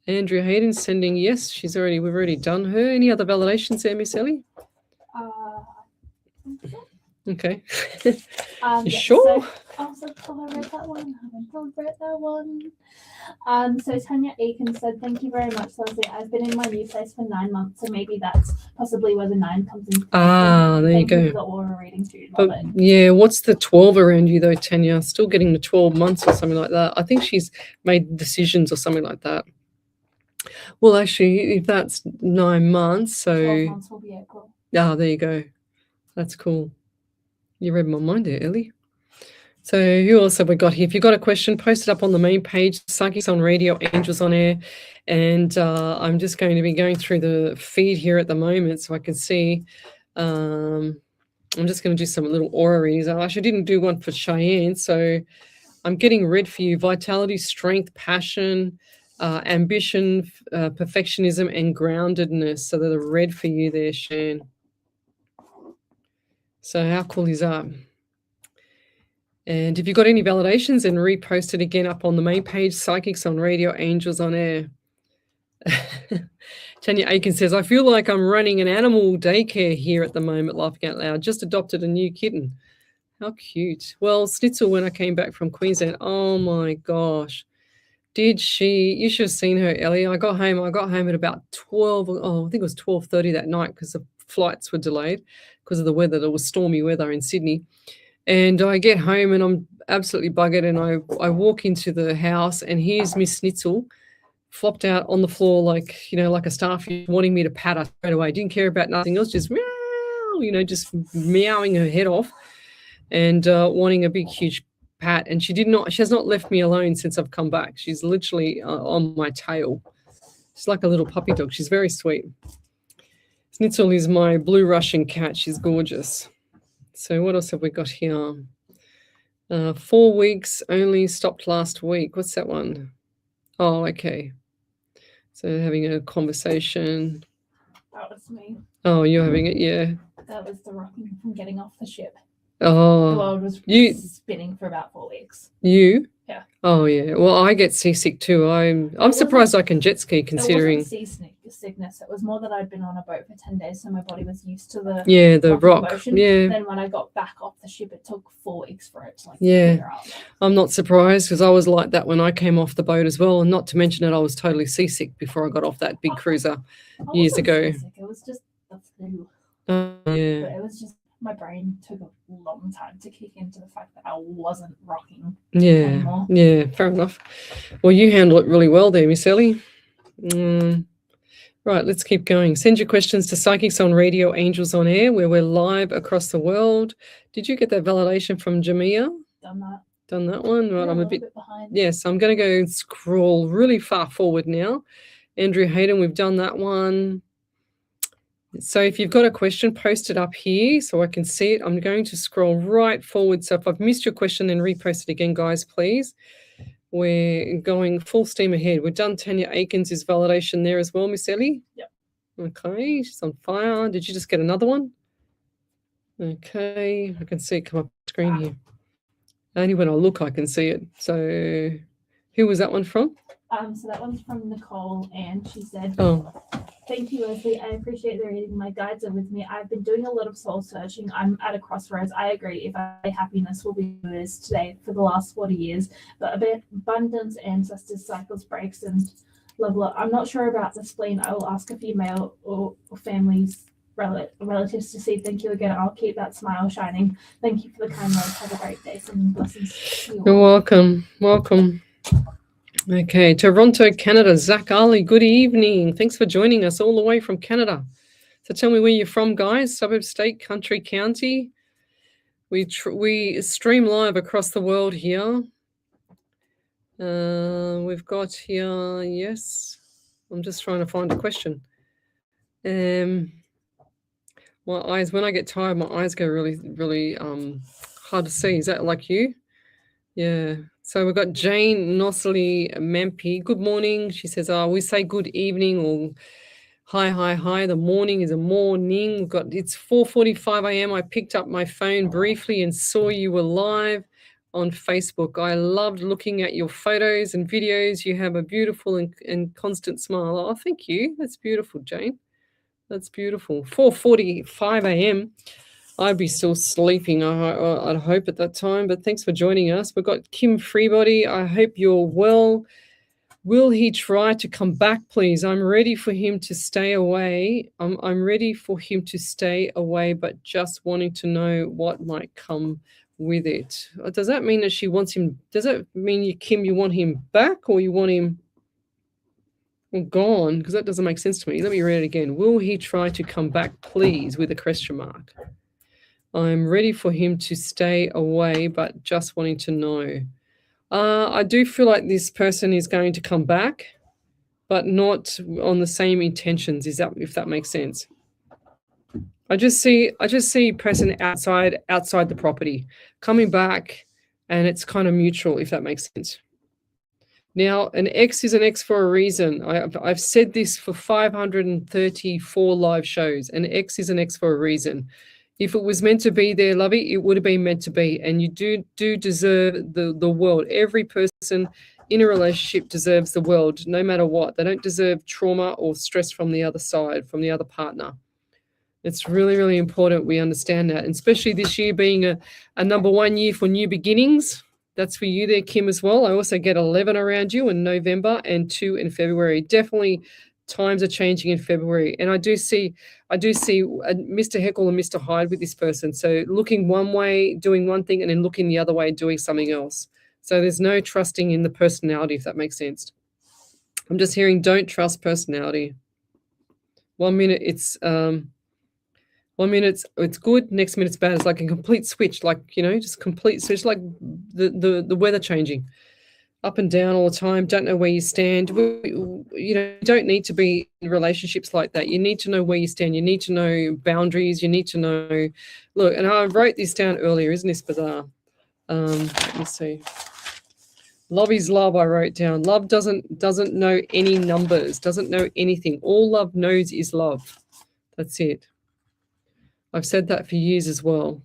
Speaker 1: Andrea Hayden sending yes. We've already done her. Any other validations there, Miss Ellie? Okay. You sure?
Speaker 2: I read that one. Haven't read that one. So Tanya Aiken said, thank you very much, Leslie. I've been in my new place for 9 months, so maybe that's possibly where the 9 comes in.
Speaker 1: There you go.
Speaker 2: For the aura reading too.
Speaker 1: But yeah, what's the 12 around you though, Tanya? Still getting the 12 months or something like that. I think she's made decisions or something like that. Well, actually, if that's 9 months, so
Speaker 2: 12 months will be April.
Speaker 1: there you go. That's cool. You read my mind there, Ellie. So who else have we got here? If you've got a question, post it up on the main page, Psychics on Radio, Angels on Air. And I'm just going to be going through the feed here at the moment so I can see. I'm just going to do some little aura readings. I actually didn't do one for Cheyenne, so I'm getting red for you. Vitality, strength, passion, ambition, perfectionism, and groundedness. So they're the red for you there, Cheyenne. So how cool is that? And if you've got any validations, then repost it again up on the main page, Psychics on Radio, Angels on Air. Tanya Aiken says, I feel like I'm running an animal daycare here at the moment, laughing out loud. Just adopted a new kitten. How cute. Well, Snitzel, when I came back from Queensland, oh my gosh. You should have seen her, Ellie. I got home at about 12, I think it was 12:30 that night, because the flights were delayed because of the weather. There was stormy weather in Sydney. And I get home and I'm absolutely buggered, and I walk into the house, and here's Miss Snitzel flopped out on the floor like a starfish, wanting me to pat her straight away. Didn't care about nothing else, just meow, just meowing her head off and wanting a big, huge pat. And she has not left me alone since I've come back. She's literally on my tail. She's like a little puppy dog. She's very sweet. Snitzel is my blue Russian cat. She's gorgeous. So what else have we got here? 4 weeks only, stopped last week. What's that one? Oh, okay. So having a conversation.
Speaker 2: That was me.
Speaker 1: Oh, you're having it, yeah.
Speaker 2: That was the rocking from getting off the ship. The
Speaker 1: Oh,
Speaker 2: world was
Speaker 1: you-
Speaker 2: spinning for about 4 weeks.
Speaker 1: you?
Speaker 2: Yeah.
Speaker 1: Oh yeah. Well, I get seasick too. I'm
Speaker 2: wasn't-
Speaker 1: surprised I can jet ski
Speaker 2: It
Speaker 1: considering.
Speaker 2: wasn't sickness. It was more that I'd been on a boat for 10 days, so my body was used to the
Speaker 1: Yeah, the
Speaker 2: rocking
Speaker 1: rock.
Speaker 2: motion.
Speaker 1: Yeah.
Speaker 2: Then when I got back off the ship, it took 4 weeks for it to
Speaker 1: Yeah.
Speaker 2: clear up.
Speaker 1: I'm not surprised because I was like that when I came off the boat as well. And not to mention that I was totally seasick before I got off that big cruiser.
Speaker 2: I
Speaker 1: Years
Speaker 2: wasn't
Speaker 1: ago.
Speaker 2: seasick, it was just the flu.
Speaker 1: Yeah.
Speaker 2: But it was just my brain took a long time to kick into the fact that I wasn't rocking
Speaker 1: Yeah.
Speaker 2: anymore.
Speaker 1: Yeah. Fair enough. Well, you handle it really well there, Miss Ellie. Right, let's keep going. Send your questions to Psychics on Radio, Angels on Air, where we're live across the world. Did you get that validation from Jamia?
Speaker 2: Done that.
Speaker 1: Done that one? Right,
Speaker 2: Yeah,
Speaker 1: I'm a
Speaker 2: little
Speaker 1: bit.
Speaker 2: behind.
Speaker 1: Yes, I'm going to go and scroll really far forward now. Andrew Hayden, we've done that one. So if you've got a question, post it up here so I can see it. I'm going to scroll right forward. So if I've missed your question, then repost it again, guys, please. We're going full steam ahead. We've done Tanya Aikens' validation there as well, Miss Ellie.
Speaker 2: Yep.
Speaker 1: Okay, she's on fire. Did you just get another one? Okay, I can see it come up on the screen here. Only when I look, I can see it. So who was that one from?
Speaker 2: So that one's from Nicole, and she said,
Speaker 1: Oh,
Speaker 2: "Thank you, Leslie. I appreciate the reading. My guides are with me. I've been doing a lot of soul searching. I'm at a crossroads. I agree. If I happiness will be this today for the last 40 years, but a bit abundance, ancestors, cycles, breaks, and level. I'm not sure about the spleen. I will ask a female or families." Relatives to see. Thank you again. I'll keep that smile shining. Thank you for the kind words. Have a great day. Sending blessings to you
Speaker 1: you're
Speaker 2: all.
Speaker 1: welcome. Welcome. Okay, Toronto, Canada. Zach Ali, good evening. Thanks for joining us all the way from Canada. So tell me where you're from, guys. Suburb, state, country, county. We stream live across the world here. We've got here, yes. I'm just trying to find a question. My eyes, when I get tired, my eyes go really, really hard to see. Is that like you? Yeah. So we've got Jane Nosley Mampi. Good morning. She says, we say good evening or hi. The morning is a morning. It's 4:45 a.m. I picked up my phone briefly and saw you were live on Facebook. I loved looking at your photos and videos. You have a beautiful and constant smile. Oh, thank you. That's beautiful, Jane. That's beautiful. 4:45 a.m. I'd be still sleeping, I'd hope, at that time. But thanks for joining us. We've got Kim Freebody. I hope you're well. Will he try to come back, please? I'm ready for him to stay away. I'm ready for him to stay away, but just wanting to know what might come with it. Does that mean that she wants him? Does that mean, Kim, you want him back or you want him gone? Because that doesn't make sense to me. Let me read it again. Will he try to come back, please, with a question mark? I'm ready for him to stay away, but just wanting to know. I do feel like this person is going to come back, but not on the same intentions. If that makes sense? I just see a person outside the property coming back, and it's kind of mutual, if that makes sense. Now, an ex is an ex for a reason. I've said this for 534 live shows. An ex is an ex for a reason. If it was meant to be there, lovey, it would have been meant to be. And you do deserve the world. Every person in a relationship deserves the world, no matter what. They don't deserve trauma or stress from the other side, from the other partner. It's really, really important we understand that, and especially this year being a number 1 year for new beginnings. That's for you there, Kim, as well. I also get 11 around you in November and 2 in February. Definitely times are changing in February. And I do see Mr. Heckle and Mr. Hyde with this person. So looking one way, doing one thing, and then looking the other way, doing something else. So there's no trusting in the personality, if that makes sense. I'm just hearing don't trust personality. 1 minute it's 1 minute it's good, next minute it's bad. It's like a complete switch, just complete switch, like the weather changing up and down all the time. Don't know where you stand. You don't need to be in relationships like that. You need to know where you stand. You need to know boundaries. You need to know. Look, and I wrote this down earlier. Isn't this bizarre? Let me see. Love is love. I wrote down. Love doesn't know any numbers. Doesn't know anything. All love knows is love. That's it. I've said that for years as well.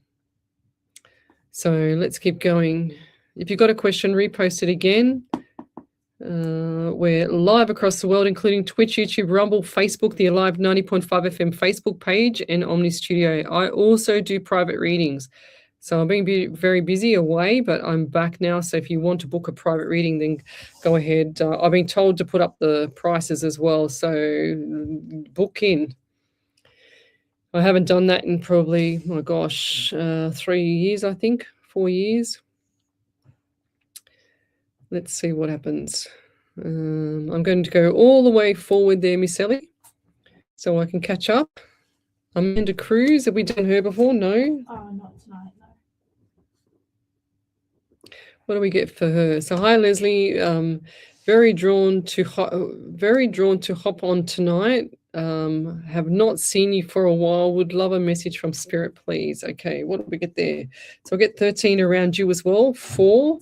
Speaker 1: So let's keep going. If you've got a question, repost it again. We're live across the world, including Twitch, YouTube, Rumble, Facebook, the Alive 90.5 FM Facebook page, and Omni Studio. I also do private readings. So I've been very busy away, but I'm back now. So if you want to book a private reading, then go ahead. I've been told to put up the prices as well. So book in. I haven't done that in probably, oh my gosh, 3 years, I think, 4 years. Let's see what happens. I'm going to go all the way forward there, Miss Ellie, so I can catch up. Amanda Cruz, have we done her before? No.
Speaker 2: Oh, not tonight, no.
Speaker 1: What do we get for her? So hi, Leslie. Very drawn to hop on tonight. Have not seen you for a while. Would love a message from Spirit, please. Okay, what do we get there? So I get 13 around you as well, 4.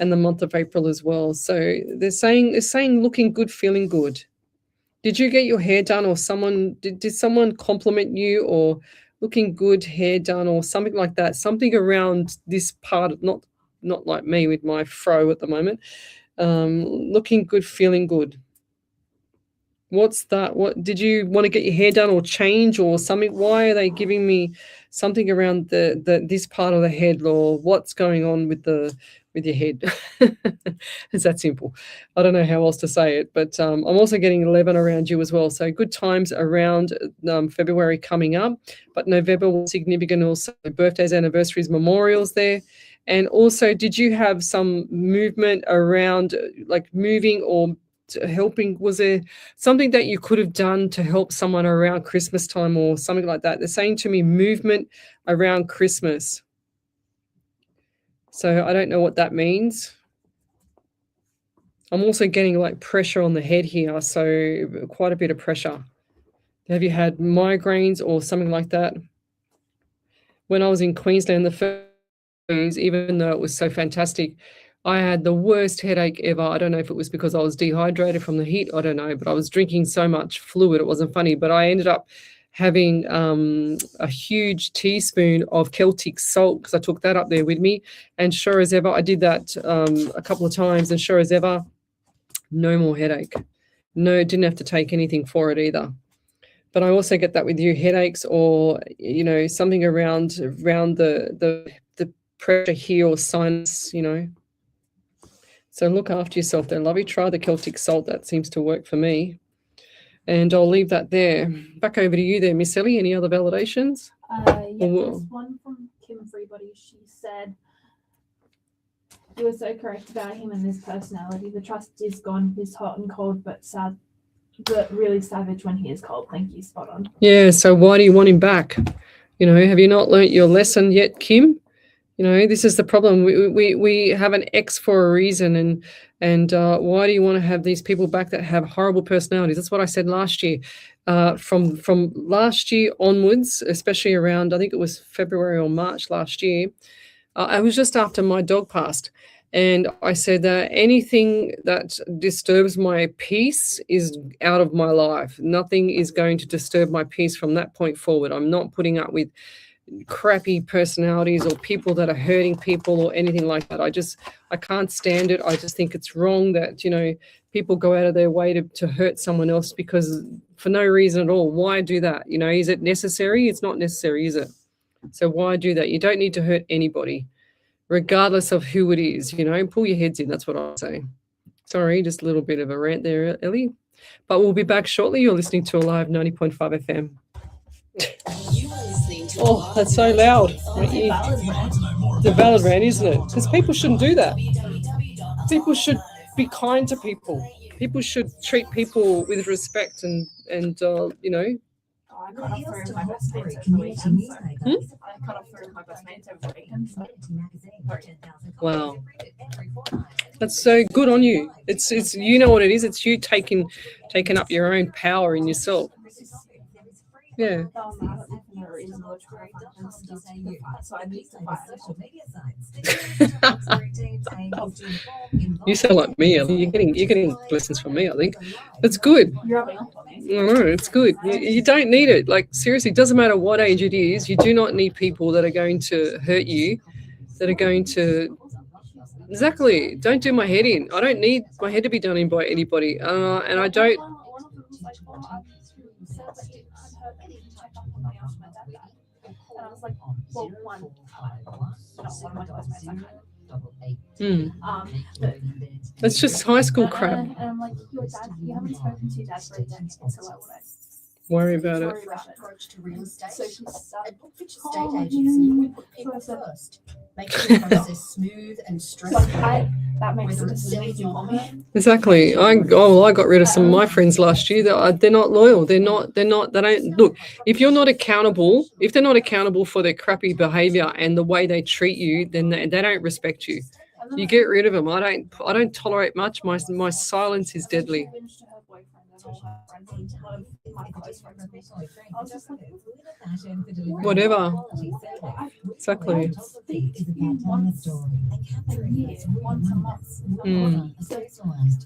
Speaker 1: And the month of April as well. So they're saying looking good, feeling good. Did you get your hair done, or did someone compliment you, or looking good, hair done, or something like that? Something around this part, not like me with my fro at the moment. Looking good, feeling good. What's that? What did you want to get your hair done or change or something? Why are they giving me something around this part of the head, or what's going on with your head? It's that simple. I don't know how else to say it, but I'm also getting 11 around you as well. So good times around February coming up, but November was significant also. Birthdays, anniversaries, memorials there. And also, did you have some movement around like moving or helping? Was there something that you could have done to help someone around Christmas time or something like that? They're saying to me movement around Christmas. So I don't know what that means. I'm also getting like pressure on the head here. So quite a bit of pressure. Have you had migraines or something like that? When I was in Queensland, the first, even though it was so fantastic, I had the worst headache ever. I don't know if it was because I was dehydrated from the heat. I don't know, but I was drinking so much fluid. It wasn't funny, but I ended up having a huge teaspoon of Celtic salt because I took that up there with me. And sure as ever, I did that a couple of times, and sure as ever, no more headache. No, didn't have to take anything for it either. But I also get that with you, headaches or, something around the pressure here or sinus, So look after yourself there, lovey. Try the Celtic salt. That seems to work for me. And I'll leave that there. Back over to you there, Miss Ellie. Any other validations?
Speaker 2: There's one from Kim Freebody. She said, "You were so correct about him and his personality. The trust is gone. He's hot and cold, but sad, but really savage when he is cold." Thank you. Spot on. Yeah. So why do you want him back? Have you not learnt your lesson yet, Kim? This is the problem. We have an X for a reason, and why do you want to have these people back that have horrible personalities? That's what I said last year. From last year onwards, especially around, I think it was February or March last year, I was just after my dog passed, and I said that anything that disturbs my peace is out of my life. Nothing is going to disturb my peace from that point forward. I'm not putting up with crappy personalities or people that are hurting people or anything like that. I can't stand it. I just think it's wrong that, people go out of their way to hurt someone else because for no reason at all. Why do that? Is it necessary? It's not necessary, is it? So why do that? You don't need to hurt anybody, regardless of who it is, pull your heads in. That's what I say. Sorry, just a little bit of a rant there, Ellie. But we'll be back shortly. You're listening to Alive 90.5 FM. Oh, that's so loud. It's a valid rant, isn't it? Because people shouldn't do that. People should be kind to people. People should treat people with respect and I cut off through my best mates over the weekend. I cut off through my best mates over the weekend.
Speaker 1: Wow. That's so good on you. It's what it is. It's you taking up your own power in yourself. Yeah. You sound like me. You're getting lessons from me, I think. That's good. No, it's good. You don't need it. Like, seriously, it doesn't matter what age it is. You do not need people that are going to hurt you that are going to exactly don't do my head in. I don't need my head to be done in by anybody, and I don't.
Speaker 2: One of them was like, "Oh, I said that I'd heard that you check up on my dad." And I was like, "Well, one, not one of my close friends, actually." But
Speaker 1: It's just high school crap.
Speaker 2: And I'm like, "Your dad, you haven't spoken to your dad for a decade, so why would I
Speaker 1: Worry about it.
Speaker 2: worry about it?"
Speaker 3: Approach to real estate.
Speaker 2: So she started,
Speaker 3: At Which
Speaker 2: "Oh,
Speaker 3: estate agency we put
Speaker 2: So
Speaker 3: people
Speaker 2: I said-
Speaker 3: first, making the process smooth and
Speaker 2: so
Speaker 3: stress-free.
Speaker 2: that makes
Speaker 3: Whether
Speaker 2: a
Speaker 3: it's
Speaker 2: decision
Speaker 3: selling your
Speaker 2: for me.
Speaker 3: home,
Speaker 1: Exactly. I got rid of some of my friends last year. They're not loyal. They don't look. If you're not accountable, if they're not accountable for their crappy behavior and the way they treat you, then they don't respect you.
Speaker 2: And then
Speaker 1: You get rid of them. I don't tolerate much. My silence is deadly.
Speaker 2: She whinged to her boyfriend and all her friends and a lot of my close friends and me. I was just like,
Speaker 1: Whatever. Exactly.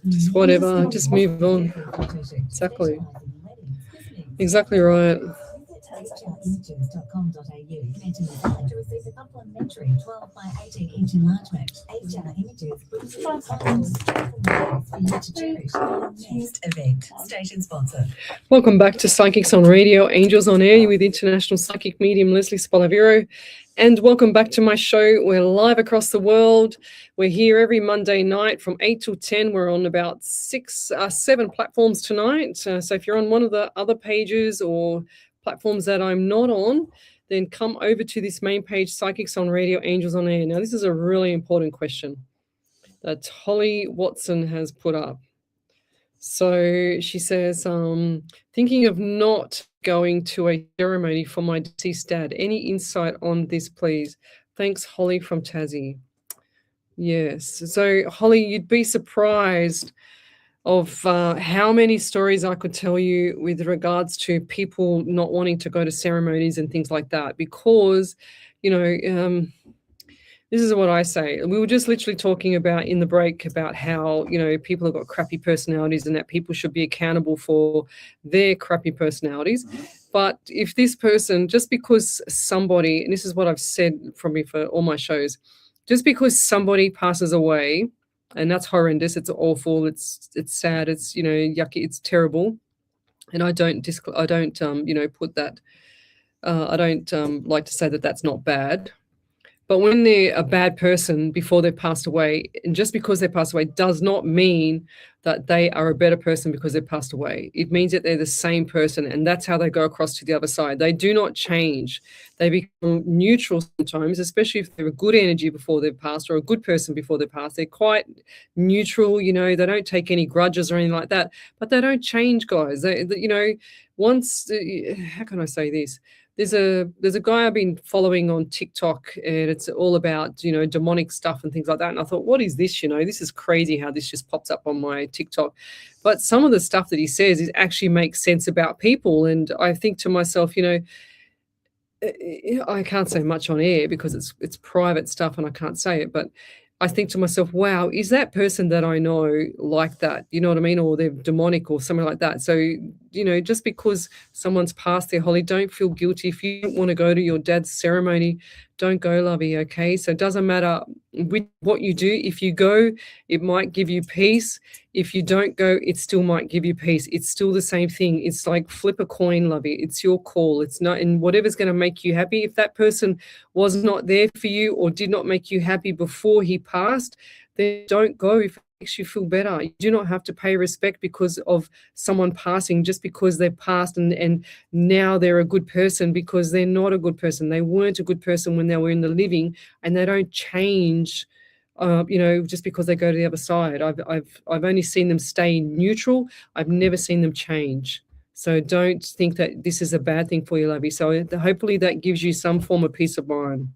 Speaker 1: Just whatever. Just move on. Exactly. Exactly right.
Speaker 7: HRimages.com.au. To receive a complimentary 12 by 18 inch enlargement. HR Images brings you for you to cherish. Next event. Station sponsor.
Speaker 1: Welcome back to Psychics on Radio, Angels on Air. You're with international psychic medium Lesley Spaliviero. And welcome back to my show. We're live across the world. We're here every Monday night from 8 till 10. We're on about 7 platforms tonight. So if you're on one of the other pages or platforms that I'm not on, then come over to this main page, Psychics on Radio, Angels on Air. Now, this is a really important question that Holly Watson has put up. So she says, thinking of not going to a ceremony for my deceased dad. Any insight on this, please? Thanks, Holly from Tassie. Yes. So, Holly, you'd be surprised of how many stories I could tell you with regards to people not wanting to go to ceremonies and things like that, because, this is what I say. We were just literally talking about in the break about how, people have got crappy personalities and that people should be accountable for their crappy personalities. But if this person, just because somebody, and this is what I've said from me for all my shows, just because somebody passes away, and that's horrendous, it's awful, it's sad, it's, yucky, it's terrible. And I don't put that, I don't like to say that that's not bad. But when they're a bad person before they've passed away, and just because they passed away does not mean that they are a better person because they've passed away. It means that they're the same person, and that's how they go across to the other side. They do not change. They become neutral sometimes, especially if they're a good energy before they've passed or a good person before they've passed. They're quite neutral, they don't take any grudges or anything like that, but they don't change, guys. Once, how can I say this? There's a guy I've been following on TikTok, and it's all about, demonic stuff and things like that. And I thought, what is this? This is crazy how this just pops up on my TikTok. But some of the stuff that he says is actually makes sense about people. And I think to myself, I can't say much on air because it's private stuff and I can't say it, but I think to myself, wow, is that person that I know like that? You know what I mean? Or they're demonic or something like that. So, just because someone's passed their Holly, don't feel guilty. If you don't want to go to your dad's ceremony, don't go, lovey, okay? So it doesn't matter what you do. If you go, it might give you peace. If you don't go, it still might give you peace. It's still the same thing. It's like flip a coin, lovey. It's your call. It's not, and whatever's going to make you happy. If that person was not there for you or did not make you happy before he passed, then don't go if it makes you feel better. You do not have to pay respect because of someone passing, just because they've passed and now they're a good person, because they're not a good person. They weren't a good person when they were in the living, and they don't change just because they go to the other side. I've only seen them stay neutral. I've never seen them change. So don't think that this is a bad thing for you, lovey. So hopefully that gives you some form of peace of mind.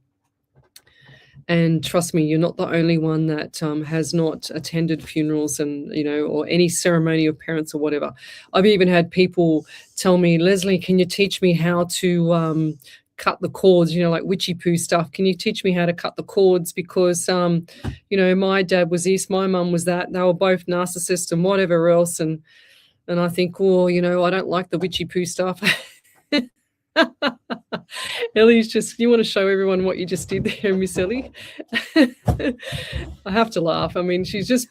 Speaker 1: And trust me, you're not the only one that has not attended funerals and, or any ceremony of parents or whatever. I've even had people tell me, Lesley, can you teach me how to cut the cords, like witchy poo stuff? Can you teach me how to cut the cords? Because, my dad was this, my mum was that. They were both narcissists and whatever else. And I think, I don't like the witchy poo stuff. Ellie's just, you want to show everyone what you just did there, Miss Ellie? I have to laugh. I mean, she's just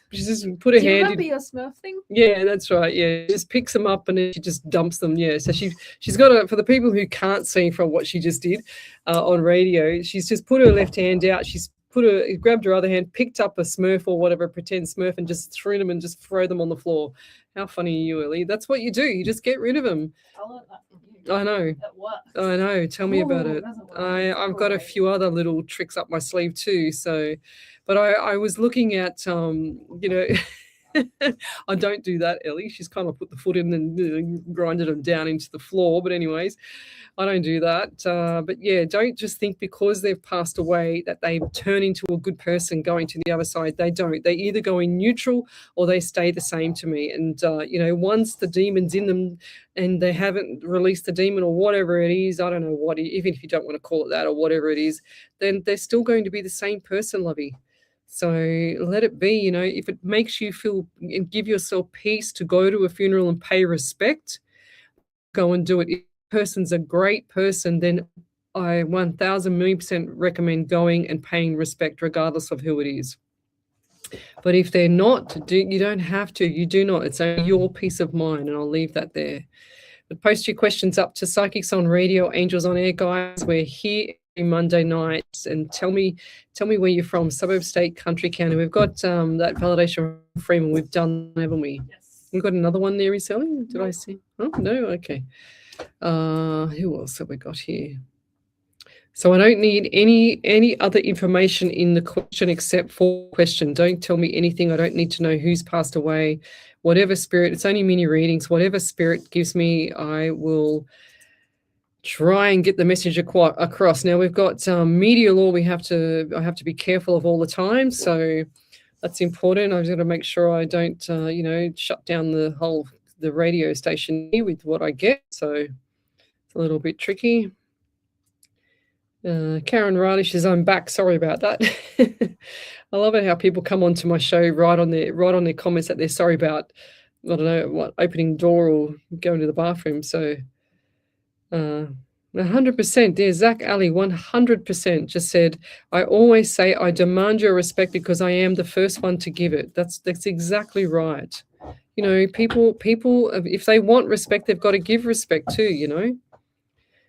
Speaker 1: put her
Speaker 2: Do you
Speaker 1: hand
Speaker 2: remember
Speaker 1: in.
Speaker 2: your Smurf thing?
Speaker 1: Yeah, that's right. Yeah, she just picks them up and then she just dumps them. Yeah, so she's got a, for the people who can't see from what she just did on radio, she's just put her left hand out. She's grabbed her other hand, picked up a Smurf or whatever, pretend Smurf, and just threw them and just throw them on the floor. How funny are you, Ellie? That's what you do. You just get rid of them.
Speaker 2: I learned that from you.
Speaker 1: I know.
Speaker 2: It works.
Speaker 1: I know. Tell me about
Speaker 2: Ooh,
Speaker 1: it.
Speaker 2: doesn't work.
Speaker 1: I've got a few other little tricks up my sleeve too. So, but I was looking at, I don't do that, Ellie. She's kind of put the foot in and grinded them down into the floor. But anyways, I don't do that. But yeah, don't just think because they've passed away that they turn into a good person going to the other side. They don't. They either go in neutral or they stay the same to me. And, once the demon's in them and they haven't released the demon or whatever it is, I don't know what, even if you don't want to call it that or whatever it is, then they're still going to be the same person, Lovey. So let it be, if it makes you feel and give yourself peace to go to a funeral and pay respect, go and do it. If the person's a great person, then I 1,000,000,000% recommend going and paying respect regardless of who it is. But if they're not, you don't have to. You do not. It's only your peace of mind, and I'll leave that there. But post your questions up to Psychics on Radio, Angels on Air, guys. We're here every Monday nights, and tell me where you're from, suburb, state, country, county. We've got that validation from Freeman. We've done, haven't we?
Speaker 2: Yes.
Speaker 1: We've got another one there, Iseli. Did I see? Oh, no? Okay. Who else have we got here? So I don't need any other information in the question except for question. Don't tell me anything. I don't need to know who's passed away. Whatever spirit, it's only mini readings. Whatever spirit gives me, I will try and get the message across. Now we've got media law. I have to be careful of all the time. So that's important. I've got to make sure I don't, shut down the radio station here with what I get. So it's a little bit tricky. Karen Riley says, I'm back. Sorry about that. I love it how people come onto my show right on their comments that they're sorry about, I don't know, what, opening door or going to the bathroom. So 100%. There's Zach Ali, 100% just said, I always say I demand your respect because I am the first one to give it. That's exactly right. People, if they want respect, they've got to give respect too,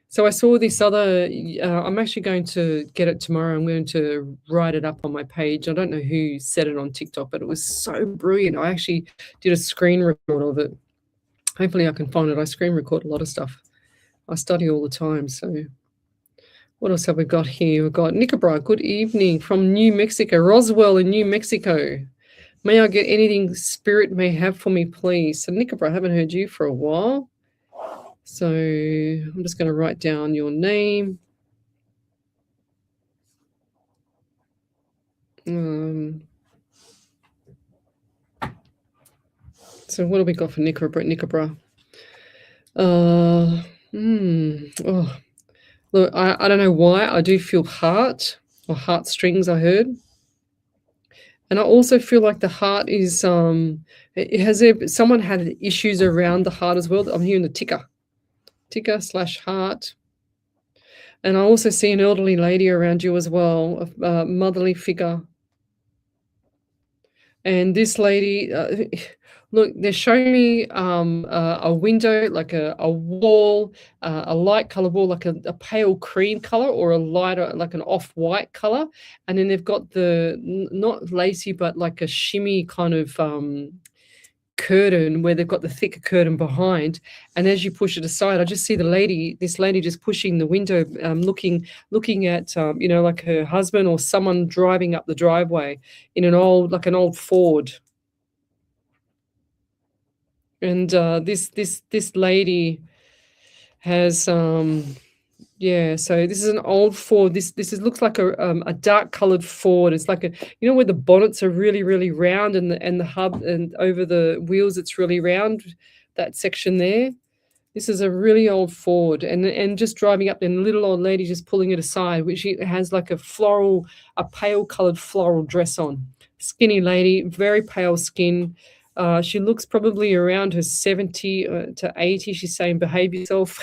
Speaker 1: So I saw this other, I'm actually going to get it tomorrow. I'm going to write it up on my page. I don't know who said it on TikTok, but it was so brilliant. I actually did a screen record of it. Hopefully I can find it. I screen record a lot of stuff. I study all the time. So what else have we got here? We've got Nicaragua. Good evening from New Mexico. Roswell in New Mexico. May I get anything spirit may have for me, please? So Nicaragua, I haven't heard you for a while. So I'm just going to write down your name. So what do we got for Nicaragua? Look, I don't know why. I do feel heart or heartstrings, I heard. And I also feel like the heart is, someone had issues around the heart as well. I'm hearing the ticker/heart. And I also see an elderly lady around you as well, a motherly figure. And this lady, look, they're showing me a window, like a wall, a light color wall, like a pale cream color or a lighter, like an off-white color. And then they've got not lacy, but like a shimmy kind of curtain where they've got the thicker curtain behind. And as you push it aside, I just see this lady just pushing the window, looking at, like her husband or someone driving up the driveway in an old Ford. And this lady has so this is an old Ford. This looks like a dark colored Ford. It's like where the bonnets are really, really round and the hub and over the wheels it's really round, that section there. This is a really old Ford and just driving up there, and the little old lady just pulling it aside, which she has like a pale colored floral dress on. Skinny lady, very pale skin. She looks probably around her 70 to 80. She's saying, behave yourself.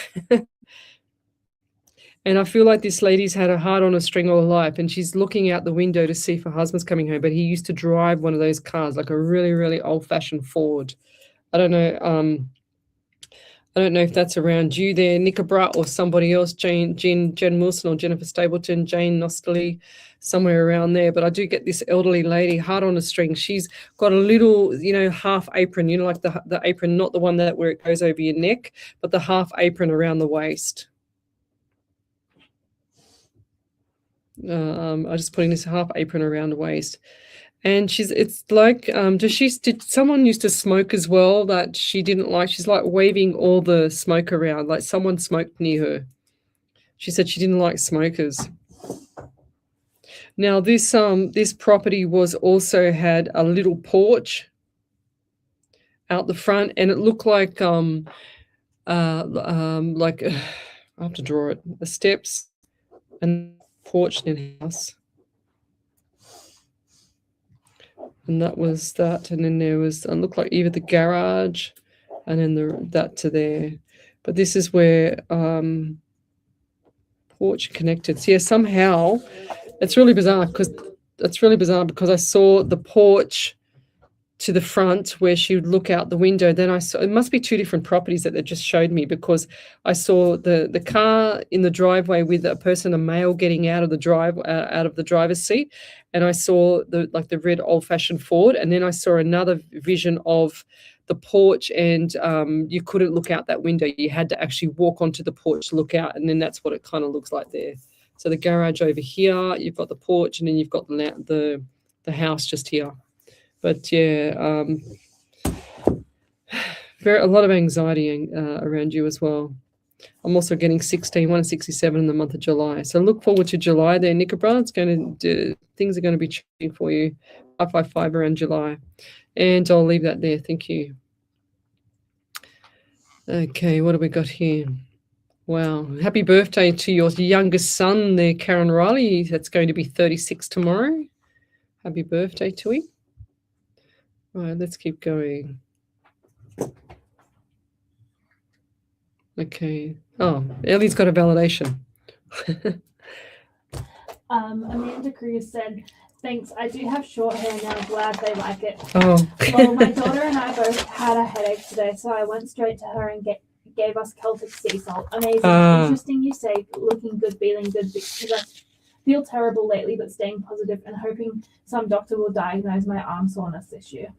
Speaker 1: And I feel like this lady's had her heart on a string all her life, and she's looking out the window to see if her husband's coming home. But he used to drive one of those cars, like a really, really old-fashioned Ford. I don't know. I don't know if that's around you there, Nickabra, or somebody else, Jen Wilson or Jennifer Stapleton, Jane Nostley, somewhere around there. But I do get this elderly lady, heart on a string. She's got a little, half apron, like the apron, not the one where it goes over your neck, but the half apron around the waist. I just putting this half apron around the waist. And it's like, did someone used to smoke as well that she didn't like? She's like waving all the smoke around, like someone smoked near her. She said she didn't like smokers. Now this property also had a little porch out the front, and it looked like I have to draw it, the steps and porch in house. And that was that, and then there was, it looked like either the garage and then that to there. But this is where porch connected. So yeah, somehow it's really bizarre because I saw the porch to the front where she would look out the window. Then I saw, it must be two different properties that they just showed me, because I saw the car in the driveway with a male getting out of the driver's seat, and I saw the red old-fashioned Ford, and then I saw another vision of the porch, and you couldn't look out that window. You had to actually walk onto the porch to look out, and then that's what it kind of looks like there. So the garage over here, you've got the porch, and then you've got the house just here. But yeah, a lot of anxiety around you as well. I'm also getting 16, 1 and 67 in the month of July. So look forward to July there, Nickabra. Things are going to be changing for you. 555 around July. And I'll leave that there. Thank you. Okay, what have we got here? Wow. Happy birthday to your youngest son there, Karen Riley. That's going to be 36 tomorrow. Happy birthday to him. All right, let's keep going. Okay. Oh, Ellie's got a validation.
Speaker 2: Amanda Cruz said, thanks, I do have short hair now. Glad they like it.
Speaker 1: Oh.
Speaker 2: Well, my daughter and I both had a headache today, so I went straight to her and gave us Celtic sea salt. Amazing. Interesting you say looking good, feeling good, because I feel terrible lately, but staying positive and hoping some doctor will diagnose my arm soreness this year.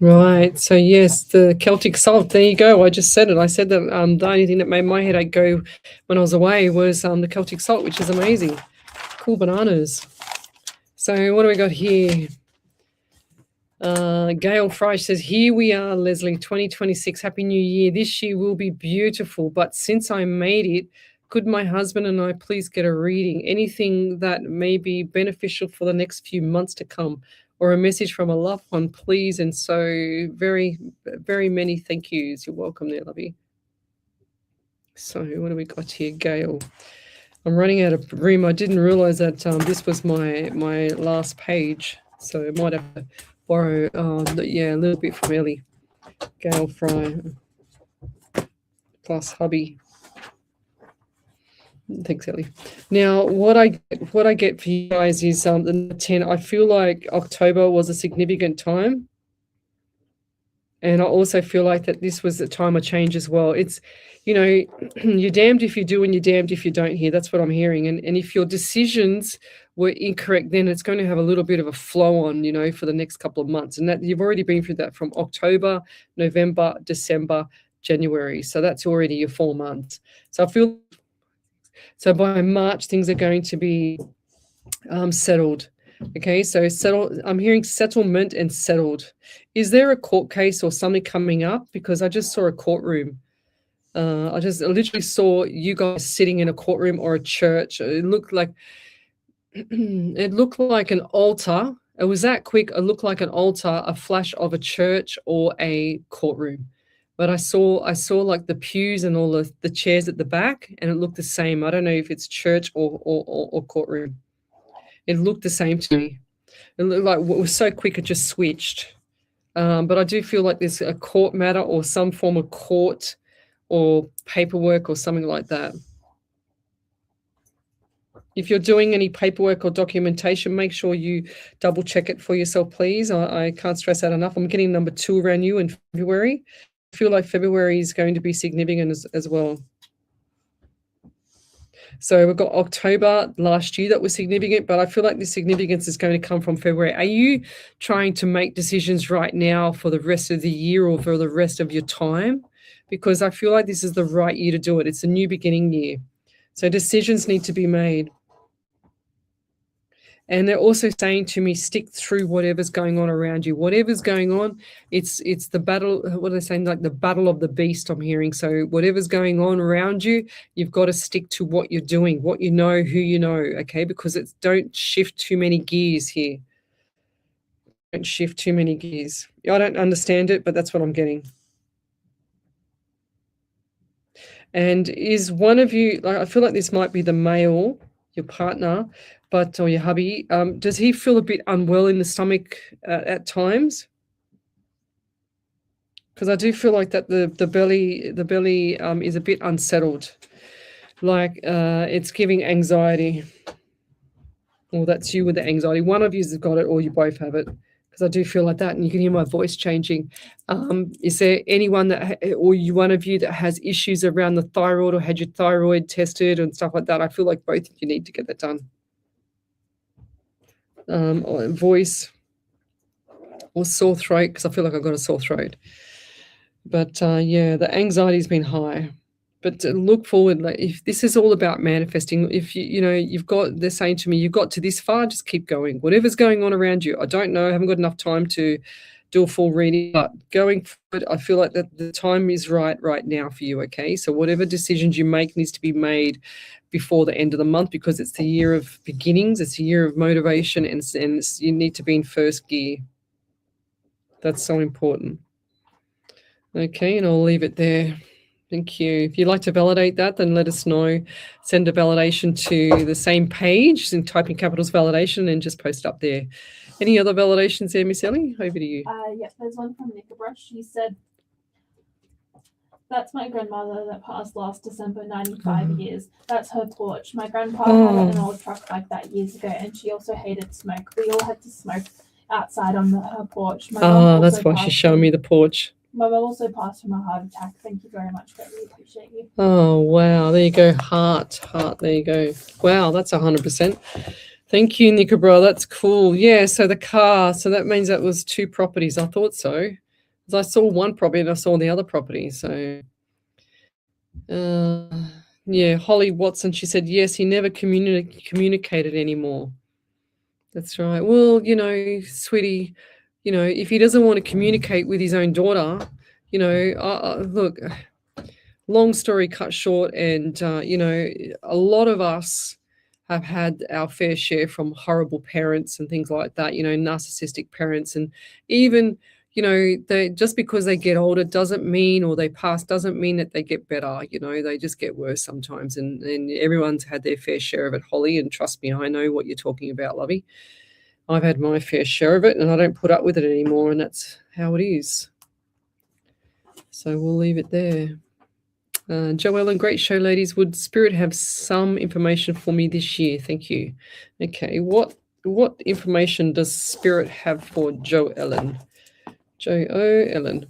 Speaker 1: Right. So yes, the Celtic salt. There you go. I just said it. I said that the only thing that made my headache go when I was away was the Celtic salt, which is amazing. Cool bananas. So what do we got here? Gail Fry says, here we are, Lesley, 2026. Happy New Year. This year will be beautiful, but since I made it, could my husband and I please get a reading? Anything that may be beneficial for the next few months to come, or a message from a loved one, please. And so very, very many thank yous. You're welcome there, lovey. So what do we got here, Gail? I'm running out of room. I didn't realize that this was my last page, so I might have to borrow, a little bit from Ellie. Gail Fry plus hubby. Thanks, Ellie. Now, what I get for you guys is the 10. I feel like October was a significant time, and I also feel like that this was a time of change as well. It's, you're damned if you do and you're damned if you don't here. That's what I'm hearing. And if your decisions were incorrect, then it's going to have a little bit of a flow on, for the next couple of months. And that you've already been through that from October, November, December, January. So that's already your 4 months. So I feel. So by March, things are going to be settled. Okay, so settled. I'm hearing settlement and settled. Is there a court case or something coming up? Because I just saw a courtroom. I literally saw you guys sitting in a courtroom or a church. It looked like an altar. It was that quick. It looked like an altar, a flash of a church or a courtroom. But I saw like the pews and all the chairs at the back, and it looked the same. I don't know if it's church or courtroom. It looked the same to me. It looked like it was so quick it just switched. But I do feel like there's a court matter or some form of court or paperwork or something like that. If you're doing any paperwork or documentation, make sure you double check it for yourself, please. I can't stress that enough. I'm getting number 2 around you in February. I feel like February is going to be significant as well. So we've got October last year that was significant, but I feel like the significance is going to come from February. Are you trying to make decisions right now for the rest of the year or for the rest of your time? Because I feel like this is the right year to do it. It's a new beginning year. So decisions need to be made. And they're also saying to me, stick through whatever's going on around you. Whatever's going on, it's the battle, what are they saying? Like the battle of the beast, I'm hearing. So whatever's going on around you, you've got to stick to what you're doing, what you know, who you know, okay? Because don't shift too many gears here. Don't shift too many gears. I don't understand it, but that's what I'm getting. And is one of you, like, I feel like this might be the male, your partner, or your hubby, does he feel a bit unwell in the stomach at times? Because I do feel like that the belly is a bit unsettled, like it's giving anxiety. Or that's you with the anxiety. One of you's got it, or you both have it. Because I do feel like that, and you can hear my voice changing. Is there anyone or one of you that has issues around the thyroid or had your thyroid tested and stuff like that? I feel like both of you need to get that done. Or voice or sore throat, because I feel like I've got a sore throat. But yeah, the anxiety's been high. But to look forward, like if this is all about manifesting, if they're saying to me, you've got to this far, just keep going. Whatever's going on around you, I don't know, I haven't got enough time to do a full reading, but going forward, I feel like that the time is right now for you, okay? So whatever decisions you make needs to be made before the end of the month, because it's the year of beginnings, it's a year of motivation, and you need to be in first gear. That's so important. Okay, and I'll leave it there. Thank you. If you'd like to validate that, then let us know. Send a validation to the same page and type in capitals validation and just post up there. Any other validations there, Miss Ellie? Over to you.
Speaker 2: Yes, there's one from Nickelbrush. She said, that's my grandmother that passed last December, 95 years. That's her porch. My grandpa had an old truck like that years ago, and she also hated smoke. We all had to smoke outside on her porch.
Speaker 1: That's why she's showing me the porch.
Speaker 2: My mum also passed from a heart attack. Thank you very much. I really appreciate you.
Speaker 1: Oh, wow. There you go. Heart. There you go. Wow, that's 100%. Thank you, Nicobro. That's cool. Yeah, so the car. So that means that was 2 properties. I thought so. Because I saw one property and I saw the other property. So, yeah, Holly Watson, she said, yes, he never communicated anymore. That's right. Well, sweetie, if he doesn't want to communicate with his own daughter, look, long story cut short, and, a lot of us have had our fair share from horrible parents and things like that, narcissistic parents. And even, they just because they get older doesn't mean, or they pass, doesn't mean that they get better. They just get worse sometimes. And everyone's had their fair share of it, Holly. And trust me, I know what you're talking about, lovey. I've had my fair share of it, and I don't put up with it anymore, and that's how it is. So we'll leave it there. Joellen, great show, ladies. Would Spirit have some information for me this year? Thank you. Okay, what information does Spirit have for Joellen? Joellen.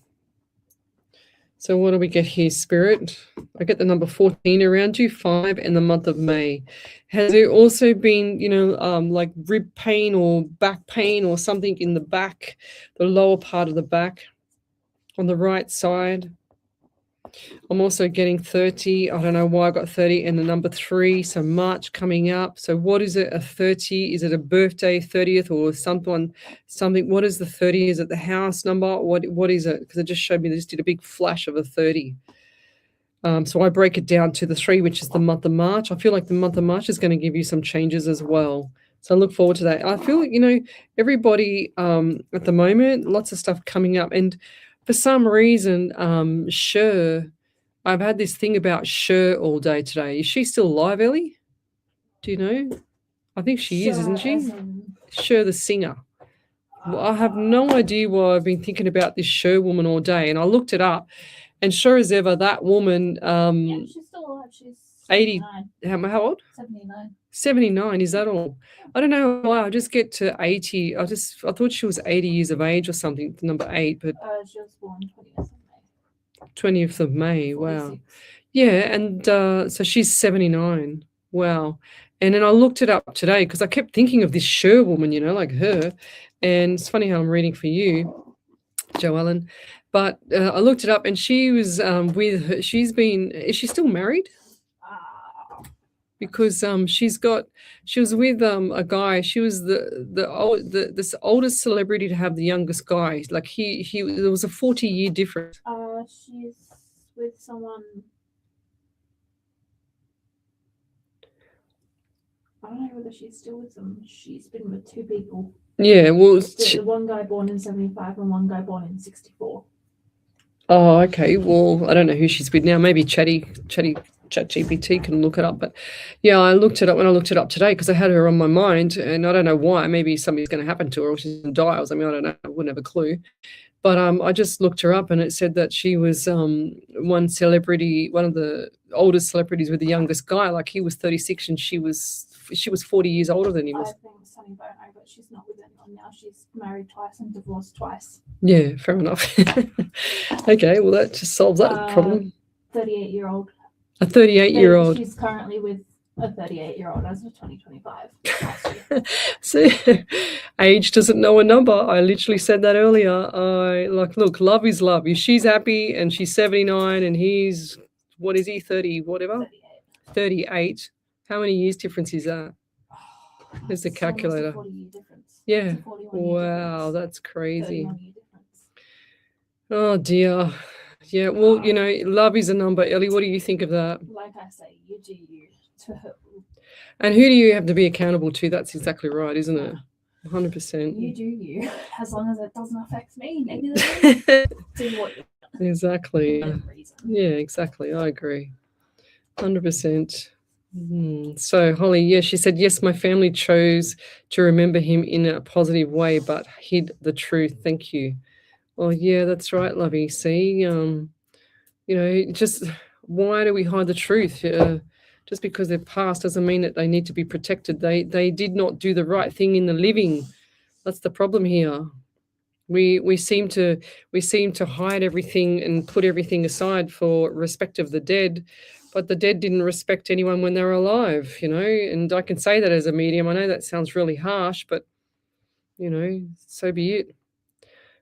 Speaker 1: So what do we get here, Spirit? I get the number 14 around you, 5, and the month of May. Has there also been, like rib pain or back pain or something in the back, the lower part of the back on the right side? I'm also getting 30. I don't know why I got 30 and the number 3. So March coming up. So what is it? A 30? Is it a birthday 30th or something? What is the 30? Is it the house number? What is it? Because it just showed me, they just did a big flash of a 30. So I break it down to the 3, which is the month of March. I feel like the month of March is going to give you some changes as well. So I look forward to that. I feel, everybody at the moment, lots of stuff coming up. And for some reason, Cher, I've had this thing about Cher all day today. Is she still alive, Ellie? Do you know? I think she is, isn't she? Cher the singer. Well, I have no idea why I've been thinking about this Cher woman all day. And I looked it up. And sure as ever, that woman,
Speaker 2: Yeah, she's still alive. She's
Speaker 1: 80.
Speaker 2: 79.
Speaker 1: How old?
Speaker 2: 79.
Speaker 1: 79, is that all? I don't know why. I just get to 80. I thought she was 80 years of age or something, number 8, but
Speaker 2: She was born 20th of May.
Speaker 1: 20th of May. Wow.
Speaker 2: 46.
Speaker 1: Yeah, and so she's 79. Wow. And then I looked it up today because I kept thinking of this Sher woman, you know, like her. And it's funny how I'm reading for you, Jo Ellen. But I looked it up, and she was with her. Is she still married? Because she was with a guy. She was this oldest celebrity to have the youngest guy. Like there was a 40-year difference.
Speaker 2: She's with someone. I don't know whether she's still with them. She's been with 2 people.
Speaker 1: Yeah, well,
Speaker 2: The one guy born in 75 and one guy born in 64.
Speaker 1: Oh, okay. Well, I don't know who she's with now. Maybe ChatGPT can look it up. But yeah, I looked it up when I looked it up today because I had her on my mind, and I don't know why. Maybe something's going to happen to her, or she's going to die. I don't know. I wouldn't have a clue. But I just looked her up, and it said that she was one of the oldest celebrities with the youngest guy. Like he was 36, and she was 40 years older than he was.
Speaker 2: I think Sunny Bono, but she's not with anyone now. She's married twice and divorced twice.
Speaker 1: Yeah, fair enough. Okay, well that just solves that problem.
Speaker 2: 38-year-old.
Speaker 1: A 38-year-old.
Speaker 2: She's currently with a 38-year-old as of 2025.
Speaker 1: So age doesn't know a number. I literally said that earlier. Look, love is love. If she's happy and she's 79 and he's, what is he, 30, whatever? 38. How many years difference is that? There's the calculator.
Speaker 2: It's almost a 40-year difference.
Speaker 1: Yeah.
Speaker 2: It's a 41-year
Speaker 1: Wow,
Speaker 2: difference.
Speaker 1: that's crazy.
Speaker 2: 31-year difference.
Speaker 1: Oh dear. Yeah, well, you know, love is a number. Ellie, what do you think of that?
Speaker 2: Like I say, you do you.
Speaker 1: And who do you have to be accountable to? That's exactly right, isn't it? 100%.
Speaker 2: You do you. As long as it doesn't affect me negatively, do what you want.
Speaker 1: Exactly.
Speaker 2: For no reason.
Speaker 1: Yeah, exactly. I agree. 100%. So Holly, yeah, she said, yes, my family chose to remember him in a positive way, but hid the truth. Thank you. Well, yeah, that's right, Lovey. See, you know, just why do we hide the truth? Just because they're passed doesn't mean that they need to be protected. They did not do the right thing in the living. That's the problem here. We seem to hide everything and put everything aside for respect of the dead, but the dead didn't respect anyone when they were alive, you know. And I can say that as a medium. I know that sounds really harsh, but you know, so be it.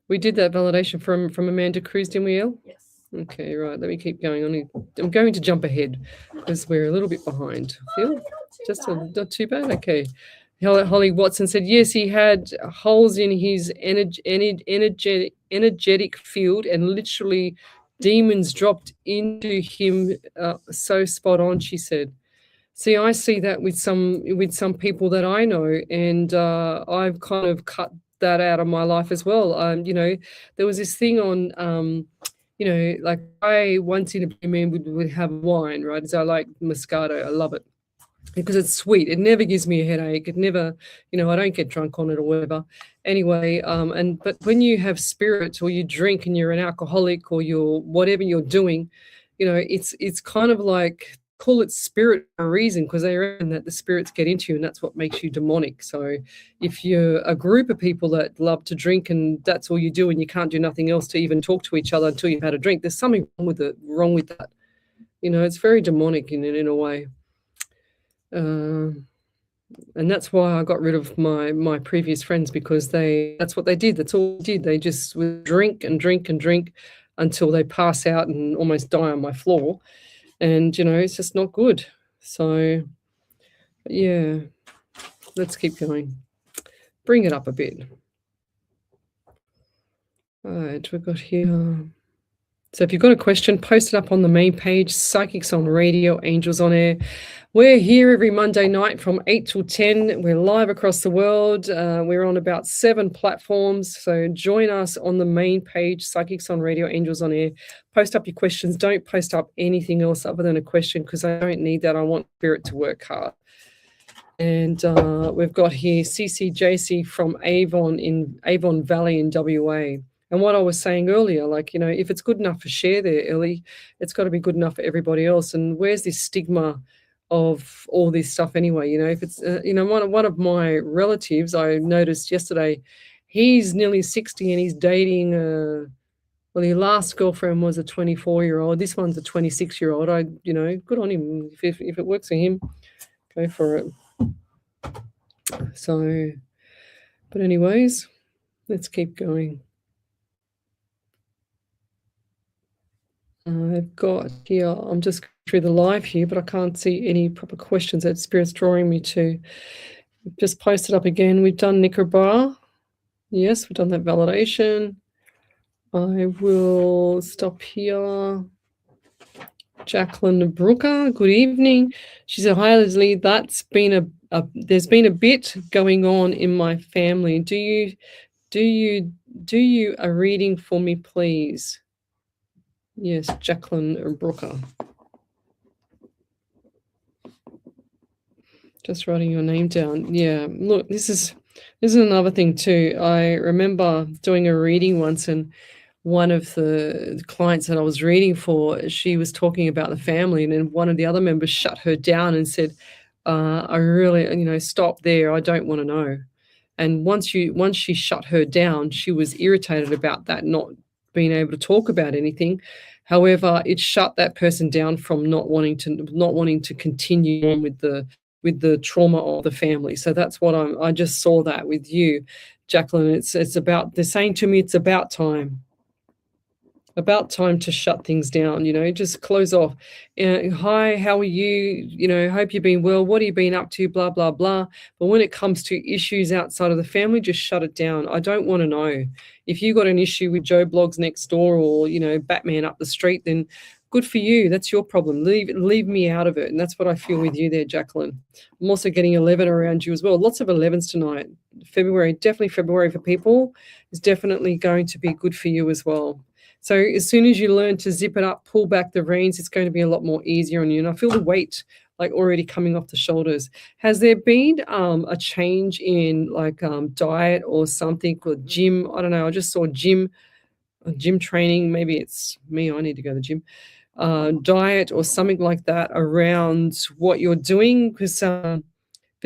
Speaker 1: We did that validation from Amanda Cruz, didn't we, Elle?
Speaker 2: Yes.
Speaker 1: Okay, right. Let me keep going. I'm going to jump ahead because we're a little bit behind. Feel? Not too bad. Okay. Holly Watson said, yes, he had holes in his energetic field and literally demons dropped into him. So spot on, she said. See, I see that with some people that I know, and I've kind of cut that out of my life as well. You know, there was this thing on, you know, like I once in a blue moon would have wine, right? So I like Moscato. I love it because it's sweet. It never gives me a headache. It never, you know, I don't get drunk on it or whatever. Anyway, but when you have spirits or you drink and you're an alcoholic or you're whatever you're doing, you know, it's kind of like, call it spirit for a reason, because they reckon that the spirits get into you and that's what makes you demonic. So if you're a group of people that love to drink and that's all you do and you can't do nothing else to even talk to each other until you've had a drink, there's something wrong with that. You know, it's very demonic in a way. And that's why I got rid of my previous friends, because that's what they did. That's all they did. They just would drink and drink and drink until they pass out and almost die on my floor. And, you know, it's just not good. So, yeah, let's keep going. Bring it up a bit. All right, we've got here. So if you've got a question, post it up on the main page, Psychics on Radio, Angels on Air. We're here every Monday night from 8 till 10. We're live across the world. We're on about 7 platforms. So join us on the main page, Psychics on Radio, Angels on Air. Post up your questions. Don't post up anything else other than a question, because I don't need that. I want Spirit to work hard. And we've got here CCJC from Avon Valley in WA. And what I was saying earlier, like, you know, if it's good enough for share there, Ellie, it's got to be good enough for everybody else. And where's this stigma of all this stuff anyway. If it's one of my relatives, I noticed yesterday, he's nearly 60 and he's dating well, his last girlfriend was a 24-year-old. This one's a 26-year-old. Good on him. If it works for him, go for it. So, but anyways, let's keep going. I've got here, I'm just going through the live here, but I can't see any proper questions that Spirit's drawing me to. Just post it up again. We've done Nicaragua. Yes, we've done that validation. I will stop here. Jacqueline Brooker, good evening. She said, hi, Lesley. That's been there's been a bit going on in my family. Do you a reading for me, please? Yes, Jacqueline Brooker. Just writing your name down. Yeah, look, this is another thing too. I remember doing a reading once, and one of the clients that I was reading for, she was talking about the family, and then one of the other members shut her down and said, I really, stop there. I don't want to know. And once she shut her down, she was irritated about that, not being able to talk about anything. However, it shut that person down from not wanting to continue on with the trauma of the family. So that's what I just saw that with you, Jacqueline. It's about, they're saying to me, it's about time to shut things down, just close off. Hi, how are you? Hope you've been well. What have you been up to? Blah, blah, blah. But when it comes to issues outside of the family, just shut it down. I don't want to know. If you got an issue with Joe Blogs next door or, Batman up the street, then good for you. That's your problem. Leave me out of it. And that's what I feel with you there, Jacqueline. I'm also getting 11 around you as well. Lots of 11s tonight. Definitely February for people is definitely going to be good for you as well. So as soon as you learn to zip it up, pull back the reins, it's going to be a lot more easier on you. And I feel the weight like already coming off the shoulders. Has there been a change in diet or something, or gym? I don't know. I just saw gym training. Maybe it's me. I need to go to the gym. Diet or something like that around what you're doing, because for